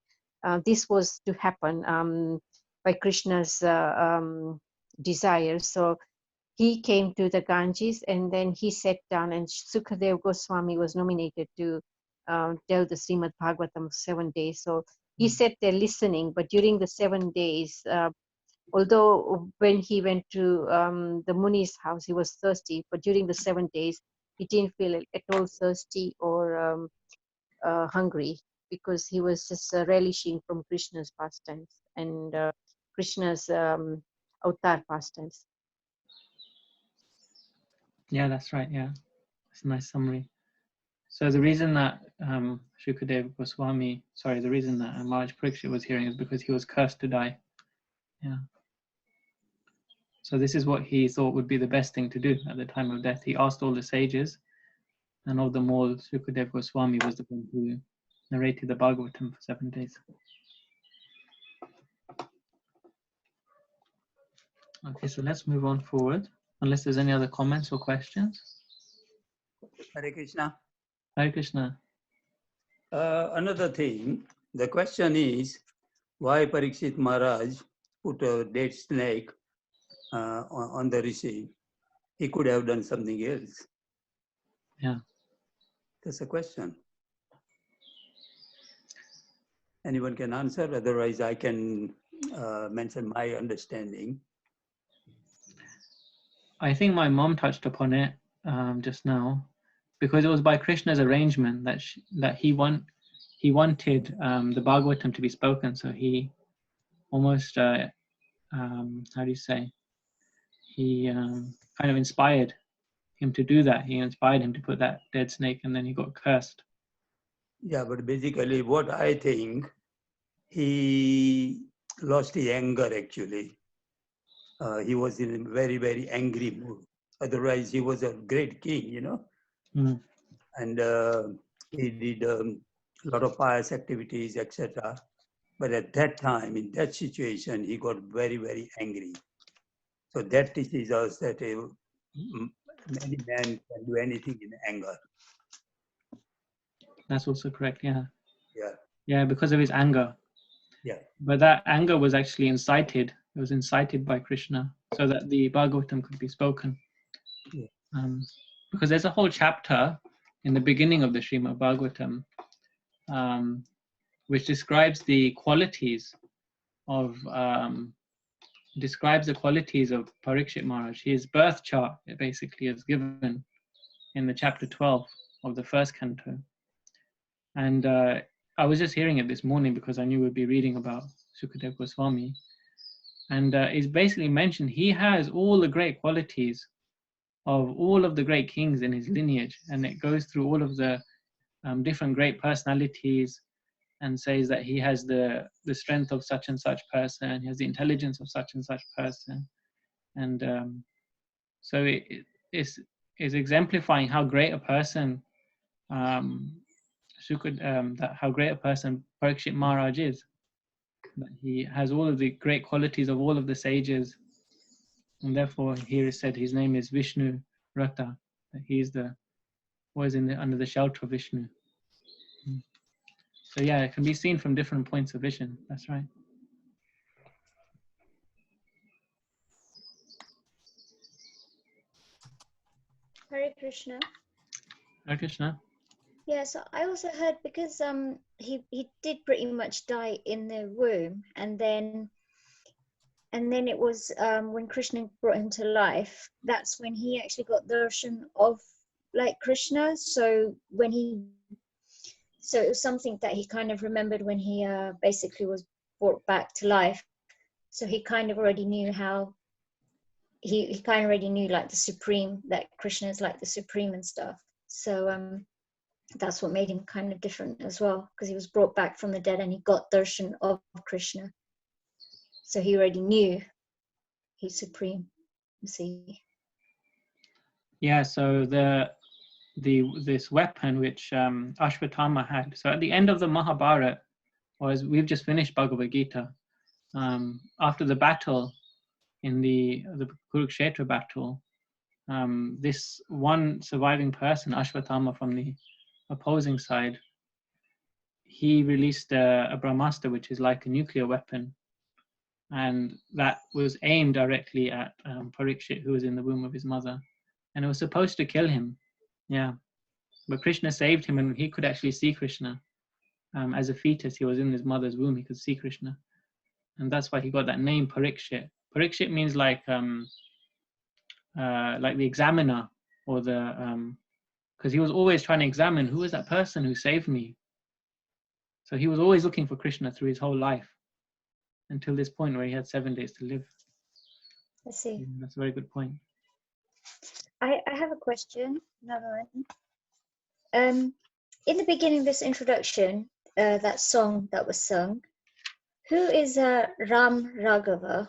this was to happen by Krishna's desire. So he came to the Ganges, and then he sat down, and Sukadev Goswami was nominated to tell the Srimad Bhagavatam 7 days. So he sat there listening, but during the 7 days, although when he went to the Muni's house, he was thirsty, but during the 7 days, he didn't feel at all thirsty or hungry, because he was just relishing from Krishna's pastimes. And Krishna's avatar pastimes. Yeah, that's right. Yeah, it's a nice summary. So the reason that Shukadeva Goswami, sorry, the reason that Maharaj Parikshit was hearing is because he was cursed to die. Yeah. So this is what he thought would be the best thing to do at the time of death. He asked all the sages, and of them all, Shukadeva Goswami was the one who narrated the Bhagavatam for 7 days. Okay, so let's move on forward, unless there's any other comments or questions. Hare Krishna. Hare Krishna. Another thing, the question is, why Parikshit Maharaj put a dead snake on the rishi? He could have done something else. Yeah. That's a question. Anyone can answer, otherwise I can mention my understanding. I think my mom touched upon it just now, because it was by Krishna's arrangement that he wanted the Bhagavatam to be spoken. So he almost, how do you say, he kind of inspired him to do that. He inspired him to put that dead snake, and then he got cursed. Yeah, but basically what I think, he lost his anger actually. He was in a very, very angry mood. Otherwise, he was a great king, you know. Mm. And he did a lot of pious activities, etc. But at that time, in that situation, he got very, very angry. So that teaches us that many men can do anything in anger. That's also correct, yeah. Yeah. Yeah, because of his anger. Yeah. But that anger was actually incited. It was incited by Krishna so that the Bhagavatam could be spoken. Yeah. Because there's a whole chapter in the beginning of the Srimad Bhagavatam which describes the qualities of Parikshit Maharaj. His birth chart, it basically is given in the chapter 12 of the first canto. And I was just hearing it this morning because I knew we'd be reading about Sukadeva Goswami. And it's basically mentioned he has all the great qualities of all of the great kings in his lineage. And it goes through all of the different great personalities and says that he has the strength of such and such person, he has the intelligence of such and such person. And so it's exemplifying how great a person how great a person Parikshit Maharaj is. That he has all of the great qualities of all of the sages, and therefore here is said his name is Vishnu Rata. That he is always under the shelter of Vishnu. So yeah, it can be seen from different points of vision. That's right. Hare Krishna. Hare Krishna. Yeah, so I also heard because he did pretty much die in the womb, and then it was when Krishna brought him to life, that's when he actually got darshan of like Krishna. So it was something that he kind of remembered when he basically was brought back to life. So he kind of already knew how he kind of already knew like the supreme, that Krishna is like the supreme and stuff. So that's what made him kind of different as well, because he was brought back from the dead and he got darshan of Krishna. So he already knew he's supreme. See. Yeah. So this weapon which Ashwatthama had. So at the end of the Mahabharata, or as we've just finished Bhagavad Gita, after the battle in the Kurukshetra battle, this one surviving person, Ashwatthama from the opposing side, he released a Brahmastra, which is like a nuclear weapon, and that was aimed directly at Parikshit, who was in the womb of his mother, and it was supposed to kill him. Yeah, but Krishna saved him, and he could actually see Krishna as a fetus. He was in his mother's womb; he could see Krishna, and that's why he got that name Parikshit. Parikshit means like the examiner, or the because he was always trying to examine who is that person who saved me. So he was always looking for Krishna through his whole life. until this point where he had 7 days to live. I see. That's a very good point. I have a question, another one. In the beginning of this introduction, that song that was sung, who is Ram Raghava?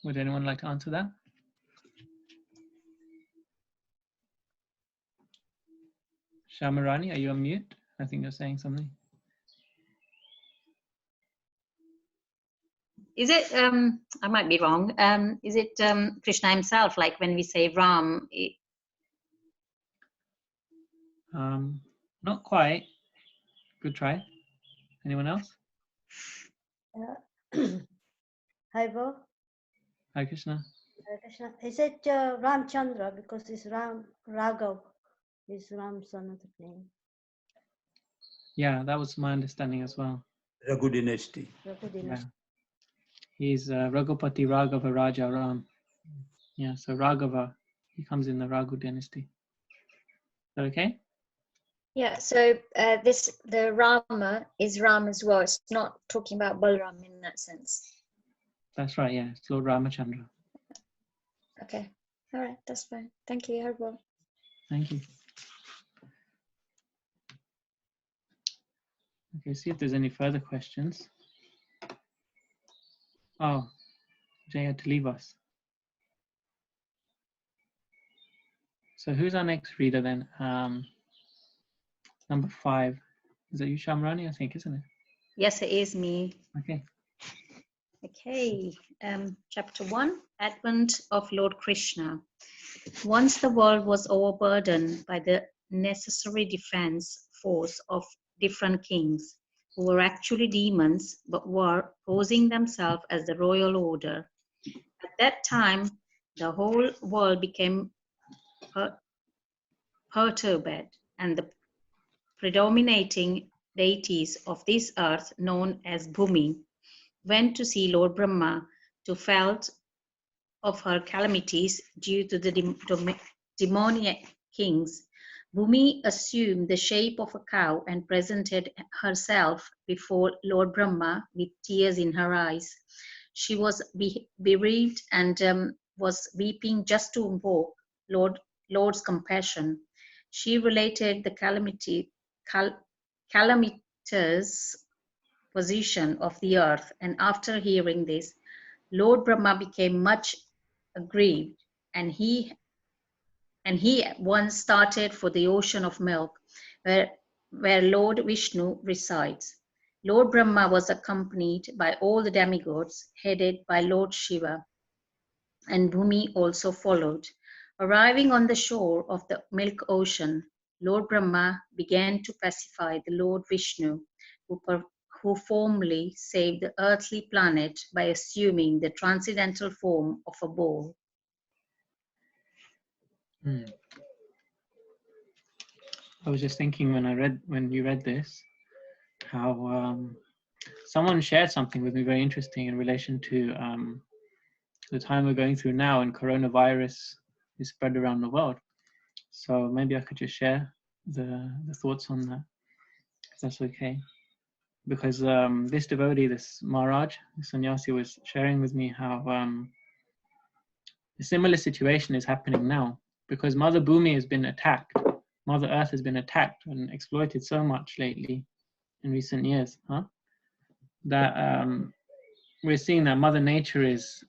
Would anyone like to answer that? Shamarani, are you on mute? I think you're saying something. Is it, I might be wrong, is it Krishna himself, like when we say Ram? Not quite. Good try. Anyone else? Hi, Bo. Hi, Krishna. Krishna. Is it Ramchandra? Because it's Ram Raghav is Ram's another name. Yeah, that was my understanding as well. Raghu dynasty. Yeah. He's Raghupati Raghava Raja Ram. Yeah, so Raghava, he comes in the Raghu dynasty. Is that okay? Yeah, so the Rama is Ram as well. It's not talking about Balram in that sense. That's right, yeah. It's Lord Ramachandra. Okay, all right, that's fine. Thank you, Harbo. Thank you. Okay, see if there's any further questions. Oh, Jay had to leave us. So who's our next reader then? Number 5. Is that you, Shamrani? I think, isn't it? Yes, it is me. Okay. Okay, chapter 1, Advent of Lord Krishna. Once the world was overburdened by the necessary defense force of different kings, who were actually demons, but were posing themselves as the royal order. At that time, the whole world became perturbed, and the predominating deities of this earth, known as Bhumi, went to see Lord Brahma to felt of her calamities due to the demoniac kings. Bhumi assumed the shape of a cow and presented herself before Lord Brahma with tears in her eyes. She was bereaved and was weeping just to invoke Lord's compassion. She related the calamitous position of the earth, and after hearing this, Lord Brahma became much aggrieved, and he at once started for the ocean of milk, where Lord Vishnu resides. Lord Brahma was accompanied by all the demigods, headed by Lord Shiva, and Bhumi also followed. Arriving on the shore of the milk ocean, Lord Brahma began to pacify the Lord Vishnu, who formerly saved the earthly planet by assuming the transcendental form of a bull. I was just thinking when you read this, how someone shared something with me very interesting in relation to the time we're going through now, and coronavirus is spread around the world. So maybe I could just share the thoughts on that, if that's okay. Because this devotee, this Maharaj, the sannyasi, was sharing with me how a similar situation is happening now, because Mother Bhumi has been attacked. Mother Earth has been attacked and exploited so much lately in recent years, that we're seeing that Mother Nature is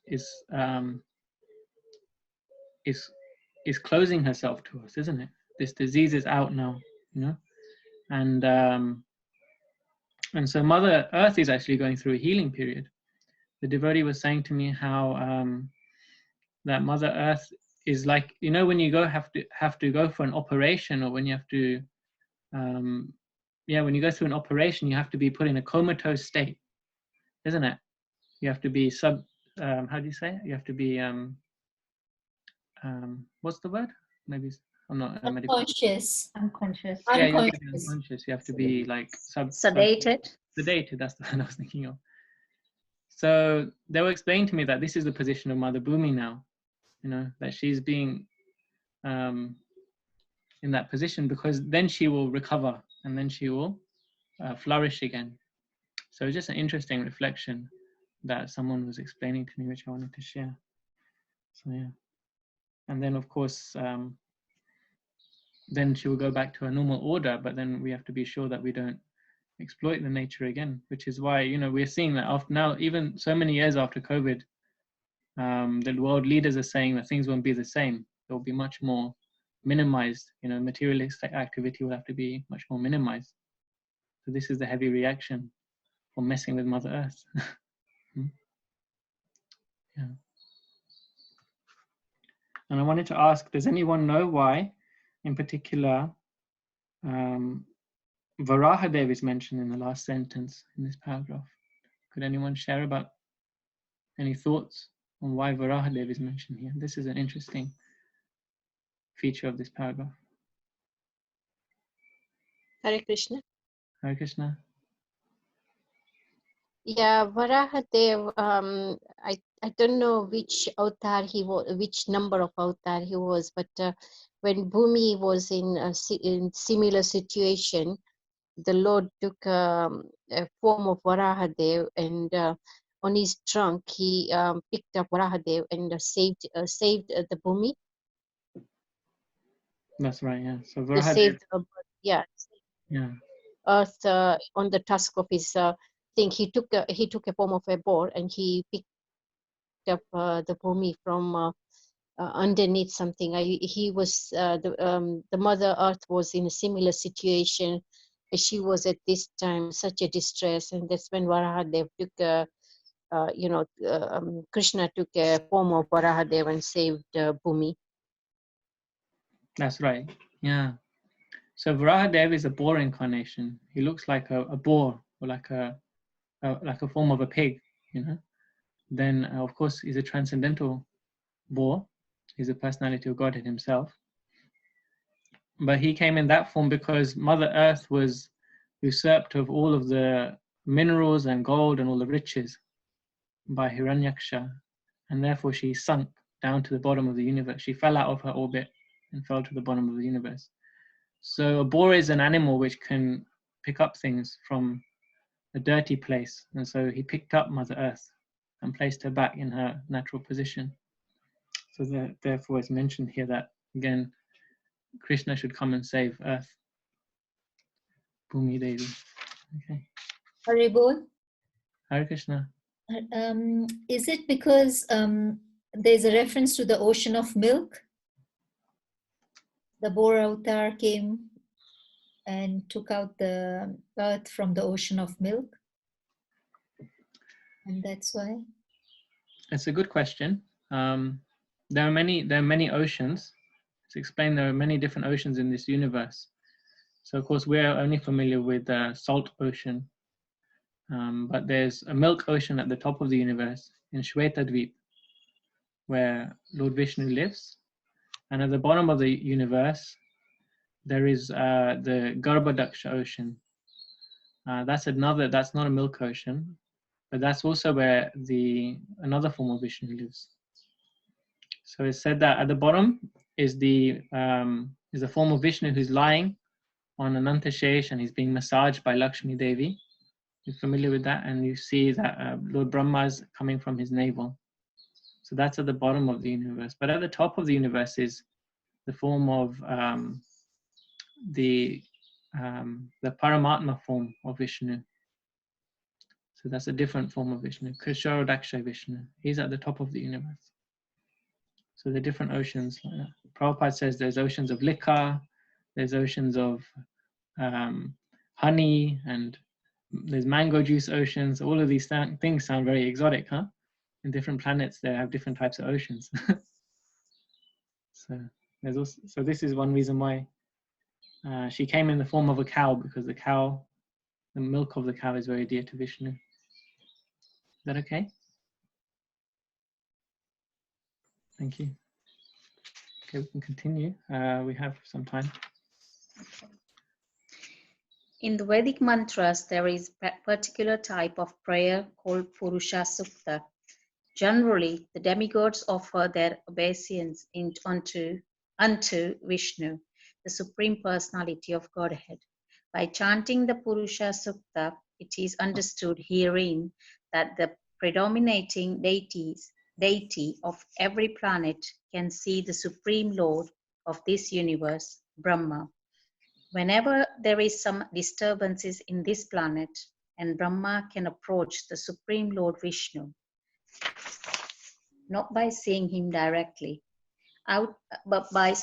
closing herself to us, isn't it? This disease is out now, you know, and so Mother Earth is actually going through a healing period. The devotee was saying to me how that Mother Earth is like, you know, when you have to go for an operation, or when you have to when you go through an operation, you have to be put in a comatose state, isn't it? You have to be how do you say it? You have to be what's the word? Maybe I'm not a medical. Unconscious. Yeah, you have to be unconscious. You have to be like Sedated. Sedated, that's the word I was thinking of. So they were explaining to me that this is the position of Mother Bhumi now, you know, that she's being in that position, because then she will recover and then she will flourish again. So it's just an interesting reflection that someone was explaining to me, which I wanted to share. So yeah. And then of course, then she will go back to a normal order, but then we have to be sure that we don't exploit the nature again, which is why, you know, we're seeing that after now, even so many years after COVID, the world leaders are saying that things won't be the same. They'll be much more minimized. You know, materialistic activity will have to be much more minimized. So this is the heavy reaction for messing with Mother Earth. Yeah. And I wanted to ask, does anyone know why, in particular, Varaha Dev is mentioned in the last sentence in this paragraph? Could anyone share about any thoughts on why Varaha Dev is mentioned here? This is an interesting feature of this paragraph. Hare Krishna. Hare Krishna. Yeah, Varahadev, I don't know which avatar he was, which number of avatar he was, but when Bhumi was in similar situation, the Lord took a form of Varahadev, and on his trunk he picked up Varahadev and saved the Bhumi. That's right, yeah. So They Varaha Dev, saved, yeah, yeah. Earth on the tusk of his thing. He took a form of a boar and he picked up the Bhumi from underneath something. He was the Mother Earth was in a similar situation. She was at this time such a distress, and that's when Varahadev took Krishna took a form of Varahadev and saved Bhumi. That's right, yeah. So Varaha Dev is a boar incarnation. He looks like a boar, or like a form of a pig, you know. Then of course he's a transcendental boar. He's a personality of Godhead himself. But he came in that form because Mother Earth was usurped of all of the minerals and gold and all the riches by Hiranyaksha, and therefore she sunk down to the bottom of the universe. She fell out of her orbit and fell to the bottom of the universe. So a boar is an animal which can pick up things from a dirty place, and so he picked up Mother Earth and placed her back in her natural position. So therefore it's mentioned here that, again, Krishna should come and save Earth. Bhumi Devi. Okay. Haribol, Hare Krishna. is it because there's a reference to the ocean of milk? The boar avatar came and took out the earth from the ocean of milk, and that's why. It's a good question. There are many oceans. It's explained there are many different oceans in this universe. So of course we're only familiar with the salt ocean, but there's a milk ocean at the top of the universe in Shwetadvip, where Lord Vishnu lives, and at the bottom of the universe there is the Garbhadaksha ocean. That's not a milk ocean, but that's also where another form of Vishnu lives. So it's said that at the bottom is the form of Vishnu who's lying on Anantashesh and he's being massaged by Lakshmi Devi. You're familiar with that? And you see that Lord Brahma is coming from his navel. So that's at the bottom of the universe. But at the top of the universe is the form of the Paramatma form of Vishnu. So that's a different form of Vishnu, Krishodaksha Vishnu. He's at the top of the universe. So there are different oceans like that. Prabhupada says there's oceans of liquor, there's oceans of honey, and there's mango juice oceans. All of these things sound very exotic, huh? In different planets, they have different types of oceans. So this is one reason why she came in the form of a cow, because the milk of the cow is very dear to Vishnu. Is that okay? Thank you. Okay, we can continue. We have some time. In the Vedic mantras, there is a particular type of prayer called Purusha Sukta. Generally, the demigods offer their obeisance unto Vishnu, the Supreme Personality of Godhead. By chanting the Purusha Sukta, it is understood herein that the predominating deity of every planet can see the Supreme Lord of this universe, Brahma. Whenever there is some disturbances in this planet, and Brahma can approach the Supreme Lord Vishnu, not by seeing him directly, but by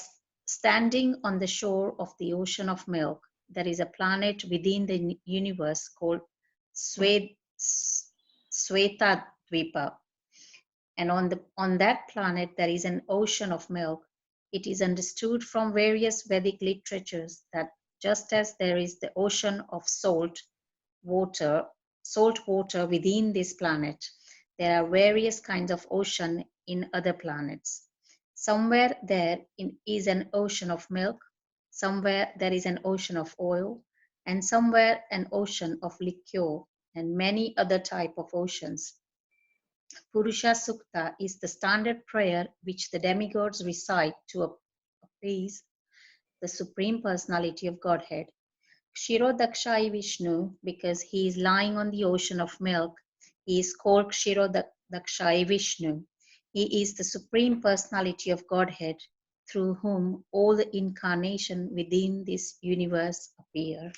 standing on the shore of the ocean of milk. There is a planet within the universe called Svetadvipa, and on that planet there is an ocean of milk. It is understood from various Vedic literatures that just as there is the ocean of salt water within this planet, there are various kinds of ocean in other planets. Somewhere there is an ocean of milk, somewhere there is an ocean of oil, and somewhere an ocean of liquor, and many other type of oceans. Purusha Sukta is the standard prayer which the demigods recite to appease the Supreme Personality of Godhead. Kshirodakshai Vishnu, because he is lying on the ocean of milk, he is called Kshirodakshai Vishnu. He is the Supreme Personality of Godhead through whom all the incarnation within this universe appear.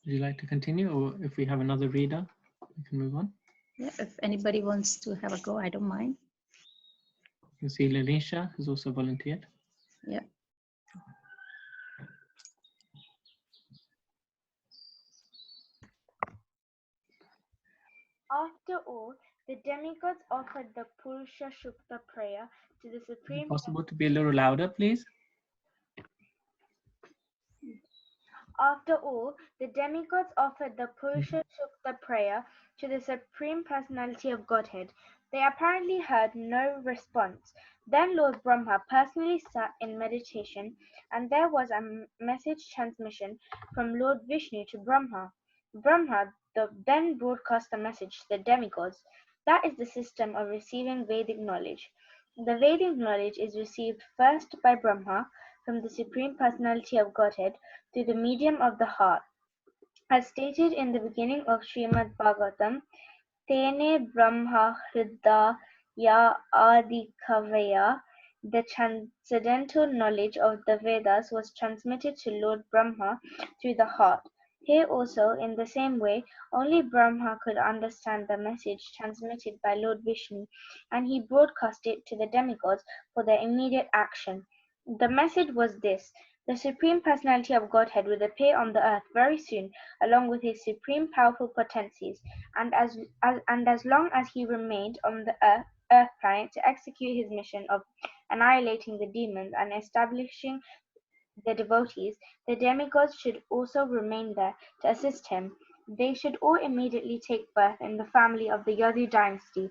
Would you like to continue, or if we have another reader, we can move on? Yeah, if anybody wants to have a go, I don't mind. You can see Lanisha has also volunteered. Yeah. After all, the demigods offered the Purusha Shukta prayer to the Is Supreme. it possible to be a little louder, please? After all, the demigods offered the Purusha Shukta prayer to the Supreme Personality of Godhead. They apparently heard no response. Then Lord Brahma personally sat in meditation, and there was a message transmission from Lord Vishnu to Brahma. Brahma then broadcast the message to the demigods. That is the system of receiving Vedic knowledge. The Vedic knowledge is received first by Brahma from the Supreme Personality of Godhead through the medium of the heart. As stated in the beginning of Srimad Bhagavatam, Tene Brahma Hridaya Adikavaya, the transcendental knowledge of the Vedas was transmitted to Lord Brahma through the heart. Here also, in the same way, only Brahma could understand the message transmitted by Lord Vishnu, and he broadcast it to the demigods for their immediate action. The message was this: the Supreme Personality of Godhead would appear on the earth very soon, along with his supreme powerful potencies, and as long as he remained on the earth planet to execute his mission of annihilating the demons and establishing the devotees, the demigods should also remain there to assist him. They should all immediately take birth in the family of the Yadu dynasty,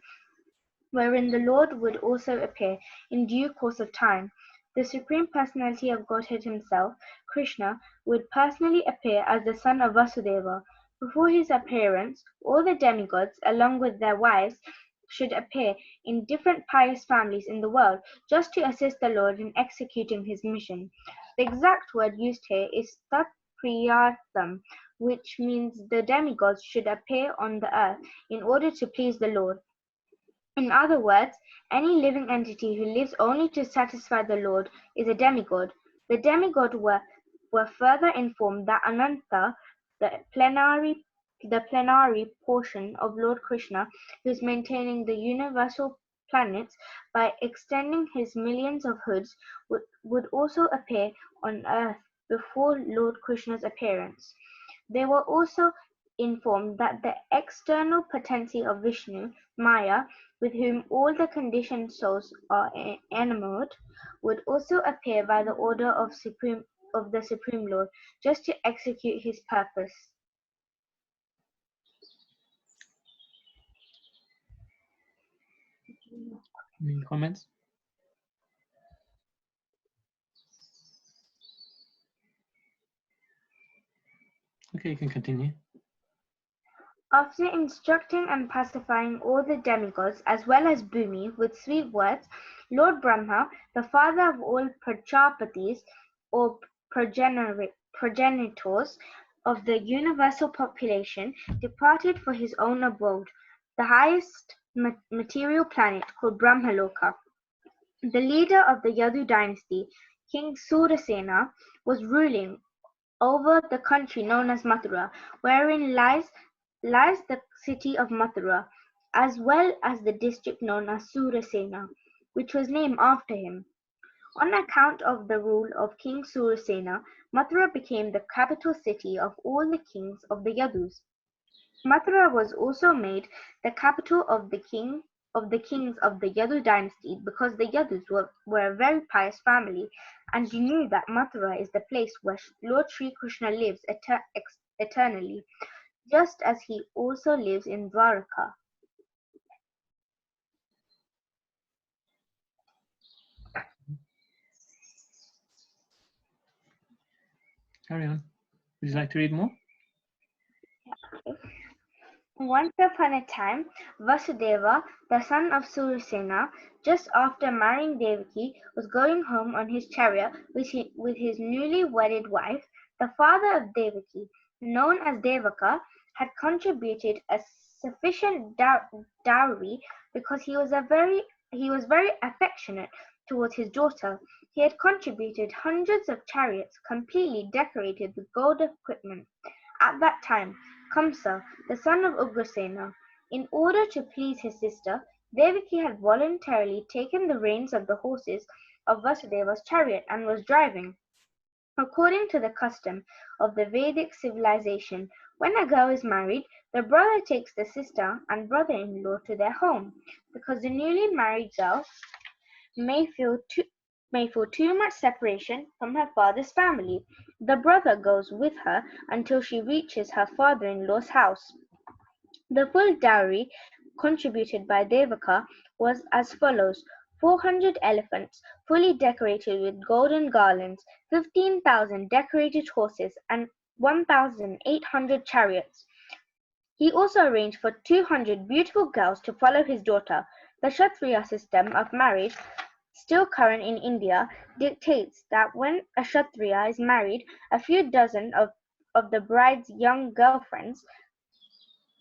wherein the Lord would also appear in due course of time. The Supreme Personality of Godhead himself, Krishna, would personally appear as the son of Vasudeva. Before his appearance, all the demigods, along with their wives, should appear in different pious families in the world, just to assist the Lord in executing his mission. The exact word used here is Tatpriyartham, which means the demigods should appear on the earth in order to please the Lord. In other words, any living entity who lives only to satisfy the Lord is a demigod. The demigod were further informed that Ananta, the plenary portion of Lord Krishna, who is maintaining the universal planets by extending his millions of hoods, would also appear on earth before Lord Krishna's appearance. They were also informed that the external potency of Vishnu, Maya, with whom all the conditioned souls are enamored, would also appear by the order of the Supreme Lord, just to execute his purpose. Any comments? Okay, you can continue. After instructing and pacifying all the demigods as well as Bhumi with sweet words, Lord Brahma, the father of all Prajapatis, or progenitors of the universal population, departed for his own abode, the highest material planet called Brahmaloka. The leader of the Yadu dynasty, King Surasena, was ruling over the country known as Mathura, wherein lies the city of Mathura, as well as the district known as Surasena, which was named after him. On account of the rule of King Surasena, Mathura became the capital city of all the kings of the Yadus. Mathura was also made the capital of the kings of the Yadu dynasty because the Yadus were a very pious family, and you knew that Mathura is the place where Lord Sri Krishna lives eternally, just as he also lives in Varaha. Carry on. Would you like to read more? Once upon a time, Vasudeva, the son of Surasena, just after marrying Devaki, was going home on his chariot with his newly wedded wife. The father of Devaki, known as Devaka, had contributed a sufficient dowry because he was very affectionate towards his daughter. He had contributed hundreds of chariots completely decorated with gold equipment. At that time, Kamsa, the son of Ugrasena, in order to please his sister, Devaki had voluntarily taken the reins of the horses of Vasudeva's chariot and was driving. According to the custom of the Vedic civilization, when a girl is married, the brother takes the sister and brother-in-law to their home, because the newly married girl may feel too much separation from her father's family. The brother goes with her until she reaches her father-in-law's house. The full dowry contributed by Devaka was as follows: 400 elephants, fully decorated with golden garlands, 15,000 decorated horses, and 1,800 chariots. He also arranged for 200 beautiful girls to follow his daughter. The Kshatriya system of marriage, still current in India, dictates that when a Kshatriya is married, a few dozen of the bride's young girlfriends,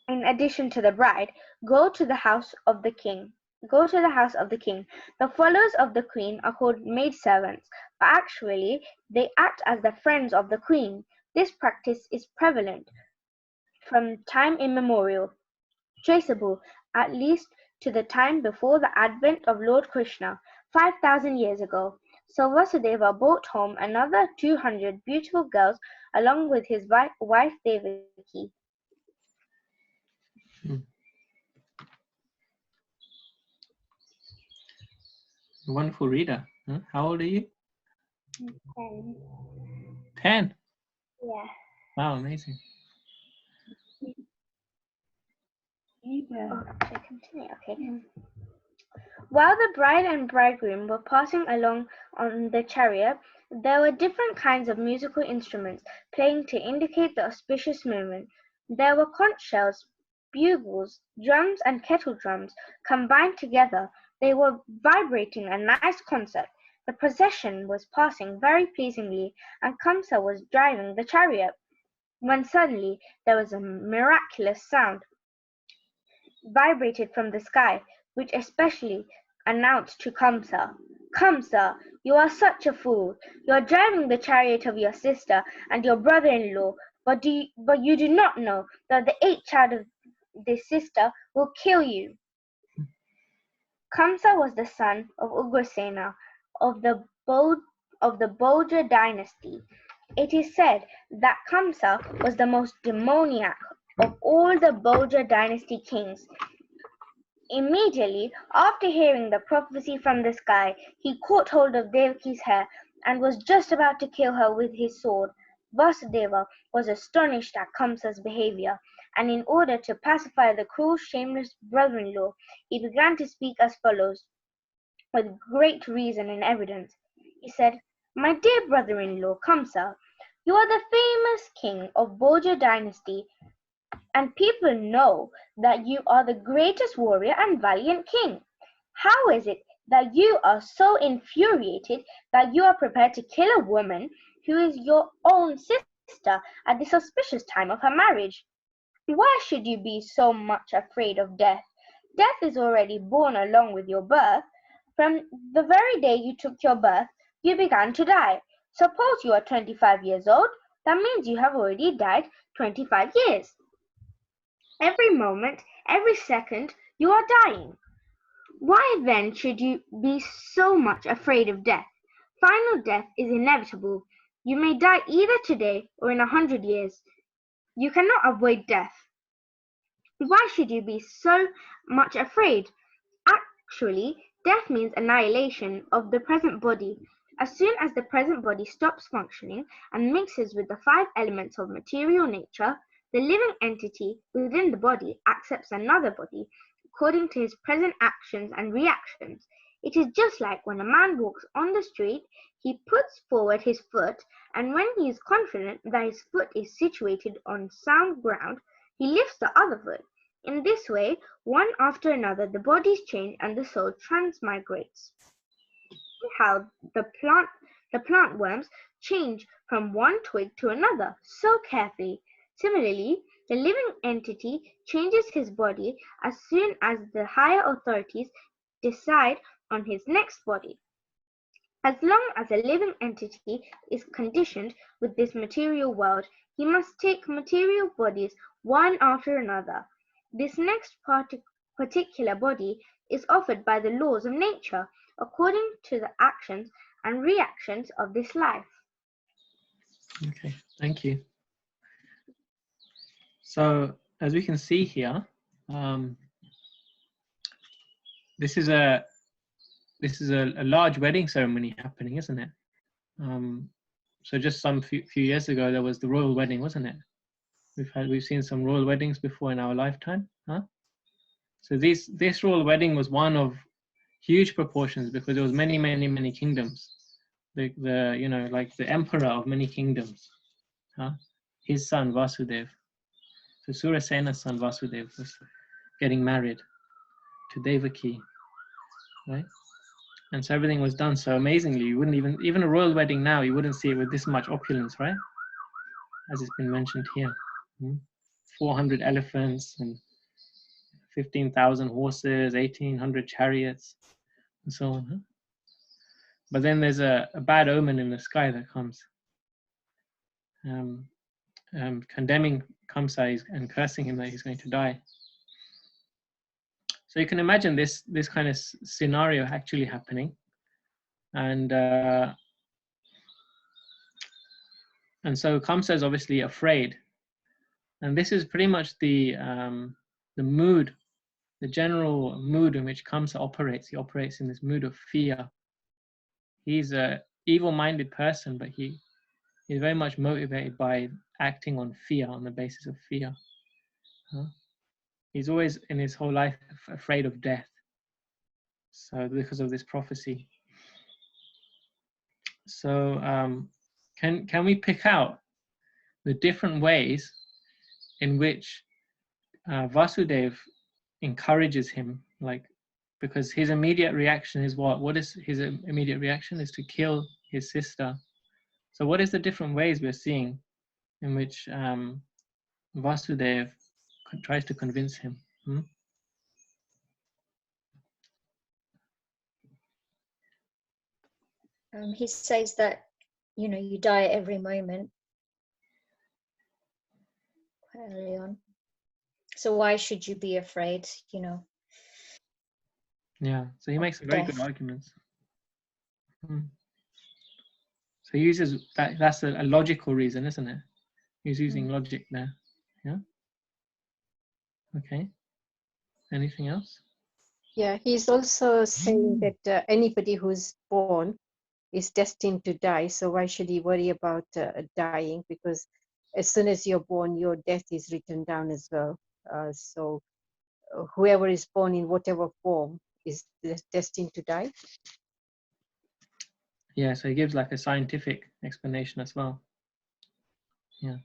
in addition to the bride, go to the house of the king. The followers of the queen are called maidservants, but actually they act as the friends of the queen. This practice is prevalent from time immemorial, traceable at least to the time before the advent of Lord Krishna, 5,000 years ago. So Vasudeva brought home another 200 beautiful girls along with his wife Devaki. A wonderful reader. Huh? How old are you? 10. 10? Yeah. Wow, amazing. Okay, continue. Okay. While the bride and bridegroom were passing along on the chariot, there were different kinds of musical instruments playing to indicate the auspicious moment. There were conch shells, bugles, drums, and kettle drums combined together. They were vibrating a nice concert. The procession was passing very pleasingly, and Kamsa was driving the chariot, when suddenly there was a miraculous sound vibrated from the sky, which especially announced to Kamsa, "Kamsa, you are such a fool! You are driving the chariot of your sister and your brother-in-law, but you do not know that the eighth child of this sister will kill you." Kamsa was the son of Ugrasena of the Bauja dynasty. It is said that Kamsa was the most demoniac of all the Bauja dynasty kings. Immediately after hearing the prophecy from the sky, he caught hold of Devaki's hair and was just about to kill her with his sword. Vasudeva was astonished at Kamsa's behavior, and in order to pacify the cruel, shameless brother-in-law, he began to speak as follows, with great reason and evidence. He said, "My dear brother-in-law Kamsa, you are the famous king of Bauja dynasty, and people know that you are the greatest warrior and valiant king. How is it that you are so infuriated that you are prepared to kill a woman who is your own sister at the auspicious time of her marriage? Why should you be so much afraid of death? Death is already born along with your birth. From the very day you took your birth, you began to die. Suppose you are 25 years old, that means you have already died 25 years. Every moment, every second, you are dying. Why then should you be so much afraid of death? Final death is inevitable. You may die either today or in 100 years. You cannot avoid death. Why should you be so much afraid? Actually, death means annihilation of the present body. As soon as the present body stops functioning and mixes with the 5 elements of material nature, the living entity within the body accepts another body according to his present actions and reactions. It is just like when a man walks on the street, he puts forward his foot, and when he is confident that his foot is situated on sound ground, he lifts the other foot. In this way, one after another, the bodies change and the soul transmigrates. How the plant worms change from one twig to another so carefully. Similarly, the living entity changes his body as soon as the higher authorities decide on his next body. As long as a living entity is conditioned with this material world, he must take material bodies one after another. This next particular body is offered by the laws of nature, according to the actions and reactions of this life. Okay, thank you. So as we can see here, this is a large wedding ceremony happening, isn't it? So just some few years ago, there was the royal wedding, wasn't it? We've seen some royal weddings before in our lifetime, huh? So this royal wedding was one of huge proportions because there was many kingdoms. The you know, like the emperor of many kingdoms, huh? His son Vasudev. So Surasena's son Vasudev was getting married to Devaki, right? And so everything was done so amazingly. You wouldn't even a royal wedding now, you wouldn't see it with this much opulence, right? As it's been mentioned here. 400 elephants and 15,000 horses, 1,800 chariots, and so on. Huh? But then there's a bad omen in the sky that comes, condemning Kamsa and cursing him that he's going to die. So you can imagine this kind of scenario actually happening, and so Kamsa is obviously afraid, and this is pretty much the mood, the general mood in which Kamsa operates. He operates in this mood of fear. He's an evil-minded person, but he's very much motivated by acting on fear, on the basis of fear. Huh? He's always in his whole life afraid of death. So because of this prophecy. So can we pick out the different ways in which Vasudev encourages him, like, because his immediate reaction is what? What is his immediate reaction? Is to kill his sister. So what is the different ways we're seeing in which Vasudev tries to convince him? He says that, you know, you die every moment, quite early on. So why should you be afraid, you know? Yeah, so he makes very good arguments. So he uses that's a logical reason, isn't it? He's using logic there. Yeah. Okay. Anything else? Yeah, he's also saying that anybody who's born is destined to die. So why should he worry about dying? Because as soon as you're born, your death is written down as well. So whoever is born in whatever form is destined to die. Yeah, so he gives like a scientific explanation as well. Yeah.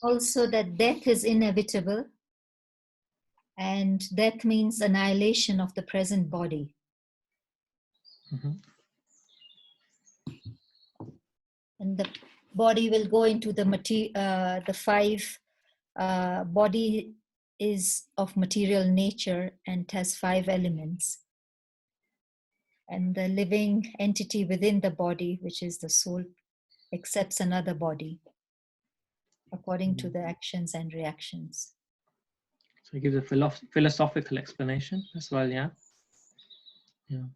Also that death is inevitable. And death means annihilation of the present body. Mhm. And the body will go into the the five. Body is of material nature and has 5 elements. And the living entity within the body, which is the soul, accepts another body according to the actions and reactions. So he gives a philosophical explanation as well, yeah? Yeah.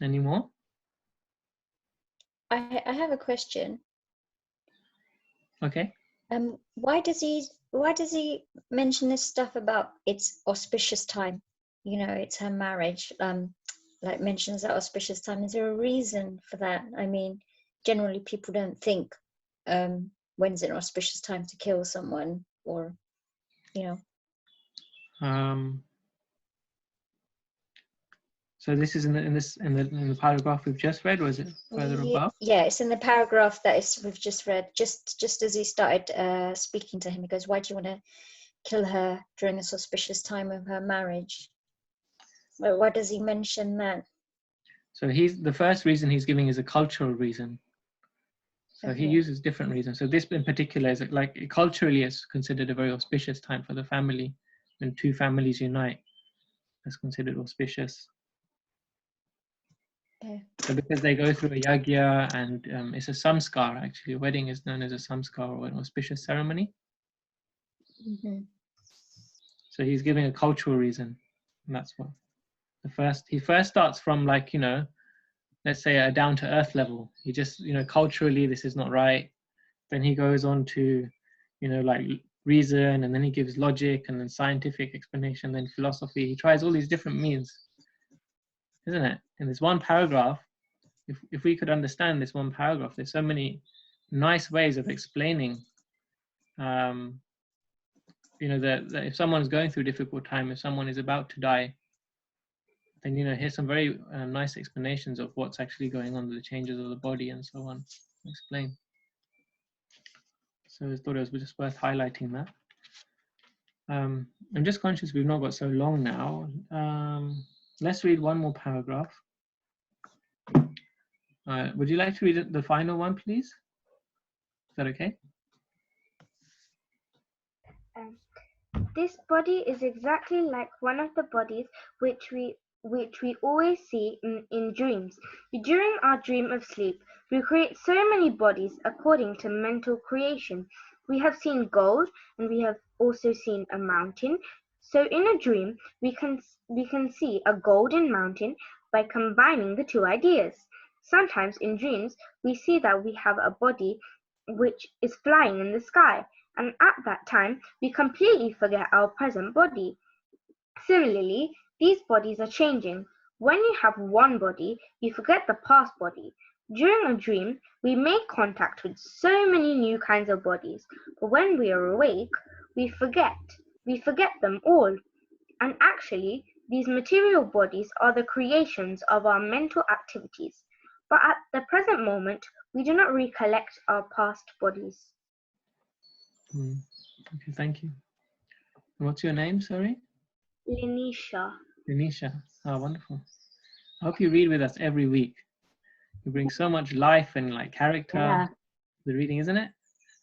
Any more? I have a question. Okay. Why does he mention this stuff about it's auspicious time? You know, it's her marriage. Like mentions that auspicious time. Is there a reason for that? I mean, generally people don't think when's an auspicious time to kill someone, or you know. So this is in the paragraph we've just read, or is it further above? Yeah, it's in the paragraph that we've just read. Just as he started speaking to him, he goes, "Why do you want to kill her during this auspicious time of her marriage?" Well, why does he mention that? So the first reason he's giving is a cultural reason. So he uses different reasons. So this in particular is like culturally it's considered a very auspicious time for the family. When 2 families unite, it's considered auspicious. So because they go through a yagya and it's a samskar actually. A wedding is known as a samskar or an auspicious ceremony. So he's giving a cultural reason, and that's what he first starts from, like, you know, let's say a down to earth level. He just, you know, culturally this is not right. Then he goes on to, you know, like reason, and then he gives logic and then scientific explanation, then philosophy. He tries all these different means, isn't it? In this one paragraph, if we could understand this one paragraph, there's so many nice ways of explaining, you know, that if someone's going through a difficult time, if someone is about to die, then, you know, here's some very nice explanations of what's actually going on, the changes of the body and so on. Explain. So I thought it was just worth highlighting that. I'm just conscious we've not got so long now. Let's read one more paragraph. Would you like to read the final one, please? Is that okay? This body is exactly like one of the bodies which we always see in dreams. During our dream of sleep, we create so many bodies according to mental creation. We have seen gold, and we have also seen a mountain. So in a dream, we can see a golden mountain by combining the 2 ideas. Sometimes in dreams, we see that we have a body which is flying in the sky, and at that time we completely forget our present body. Similarly, these bodies are changing. When you have one body, you forget the past body. During a dream, we make contact with so many new kinds of bodies, but when we are awake, we forget them all. And actually, these material bodies are the creations of our mental activities. But at the present moment, we do not recollect our past bodies. Okay, thank you. And what's your name, sorry? Linisha. Denisha. Oh, wonderful. I hope you read with us every week. You bring so much life and like character to the reading, isn't it?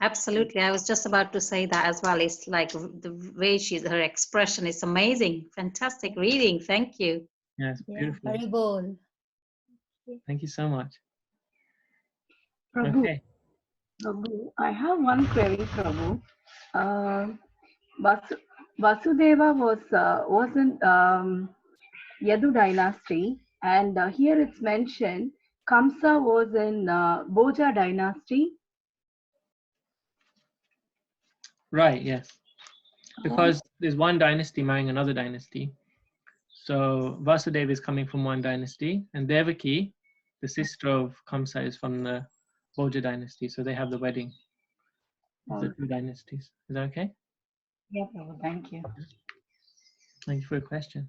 Absolutely. I was just about to say that as well. It's like the way her expression is amazing. Fantastic reading. Thank you. Yes, beautiful. Haribol. Thank you so much. Prabhu, Okay. Prabhu, I have one query, Prabhu. Vasudeva was in Yadu dynasty, and here it's mentioned Kamsa was in Bhoja dynasty. Right, yes. Because there's one dynasty marrying another dynasty. So Vasudeva is coming from one dynasty, and Devaki, the sister of Kamsa, is from the Bhoja dynasty. So they have the wedding of the 2 dynasties. Is that okay? Yeah, Prabhu, thank you. Thank you for your question.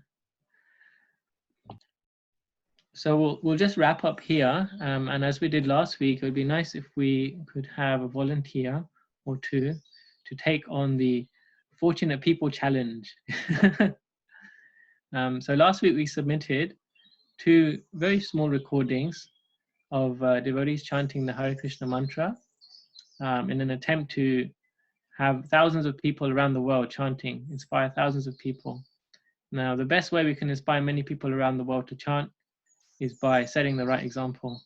So we'll just wrap up here. And as we did last week, it would be nice if we could have a volunteer or 2 to take on the Fortunate People Challenge. So last week we submitted 2 very small recordings of devotees chanting the Hare Krishna mantra in an attempt to have thousands of people around the world chanting, inspire thousands of people. Now, the best way we can inspire many people around the world to chant is by setting the right example.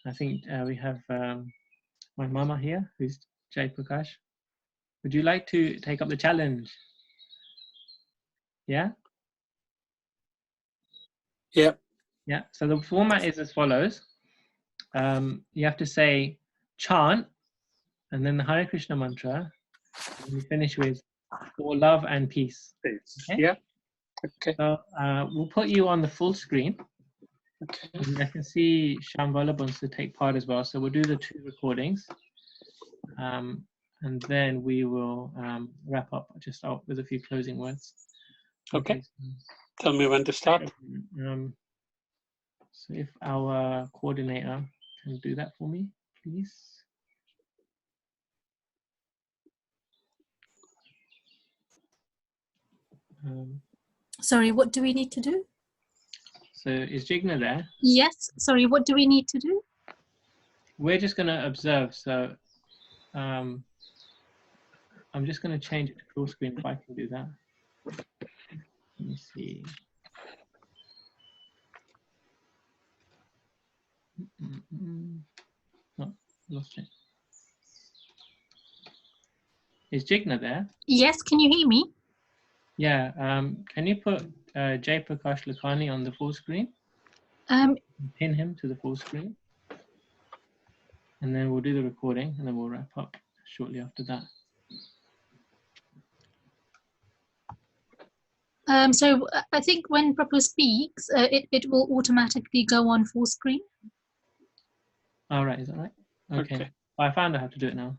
I think we have my mama here, who's Jai Prakash. Would you like to take up the challenge? Yeah? Yeah. Yeah, so the format is as follows. You have to say chant, and then the Hare Krishna mantra, and you finish with for love and peace. Okay? Yeah. Okay. So we'll put you on the full screen. Okay. And I can see Shambhala wants to take part as well. So we'll do the 2 recordings. And then we will wrap up just out with a few closing words. Okay. Tell me when to start. So if our coordinator can do that for me, please. Sorry, what do we need to do? So is Jigna there? Yes, sorry, what do we need to do? We're just going to observe. So I'm just going to change it to full screen if I can do that. Let me see. No, lost it. Is Jigna there? Yes, can you hear me? Yeah. Can you put Jai Prakash Lakhani on the full screen? Pin him to the full screen. And then we'll do the recording and then we'll wrap up shortly after that. So I think when Prabhu speaks, it will automatically go on full screen. All right, is that right? Okay. I found out how to do it now.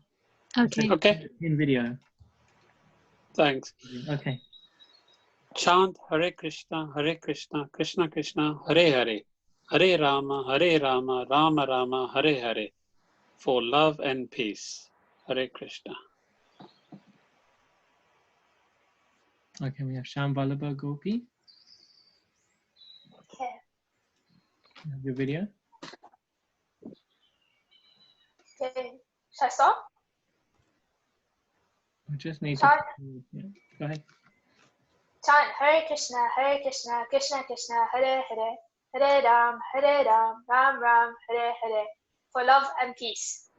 Okay. Okay. In video. Thanks. Okay. Chant Hare Krishna, Krishna Krishna, Hare Hare, Hare Rama, Rama Rama, Hare Hare, for love and peace. Hare Krishna. Okay, we have Shambhala Gopi. Okay. You have your video. Okay. Should I start? We just need Chant. Yeah, go ahead. Chant Hare Krishna, Krishna Krishna, Hare Hare, Hare Ram, Ram Ram, Hare Hare, for love and peace.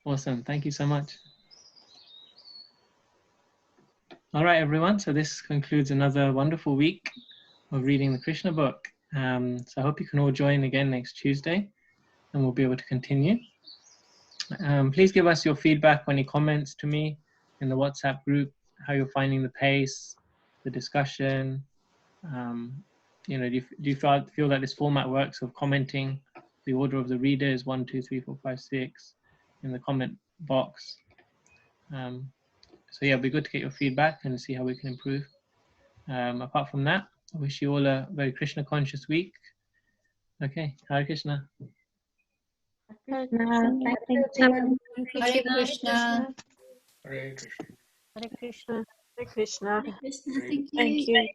Awesome. Thank you so much. All right, everyone. So this concludes another wonderful week of reading the Krishna book. So I hope you can all join again next Tuesday and we'll be able to continue. Please give us your feedback or any comments to me in the WhatsApp group, how you're finding the pace, the discussion. You know, do you feel that this format works of commenting the order of the readers 1, 2, 3, 4, 5, 6 in the comment box? So yeah, it'd be good to get your feedback and see how we can improve. Apart from that, I wish you all a very Krishna conscious week. Okay, Hare Krishna. Hare Krishna. Hare Krishna. Hare Krishna. Hare Krishna. Hare Krishna. Hare Krishna. Thank Thank you. you.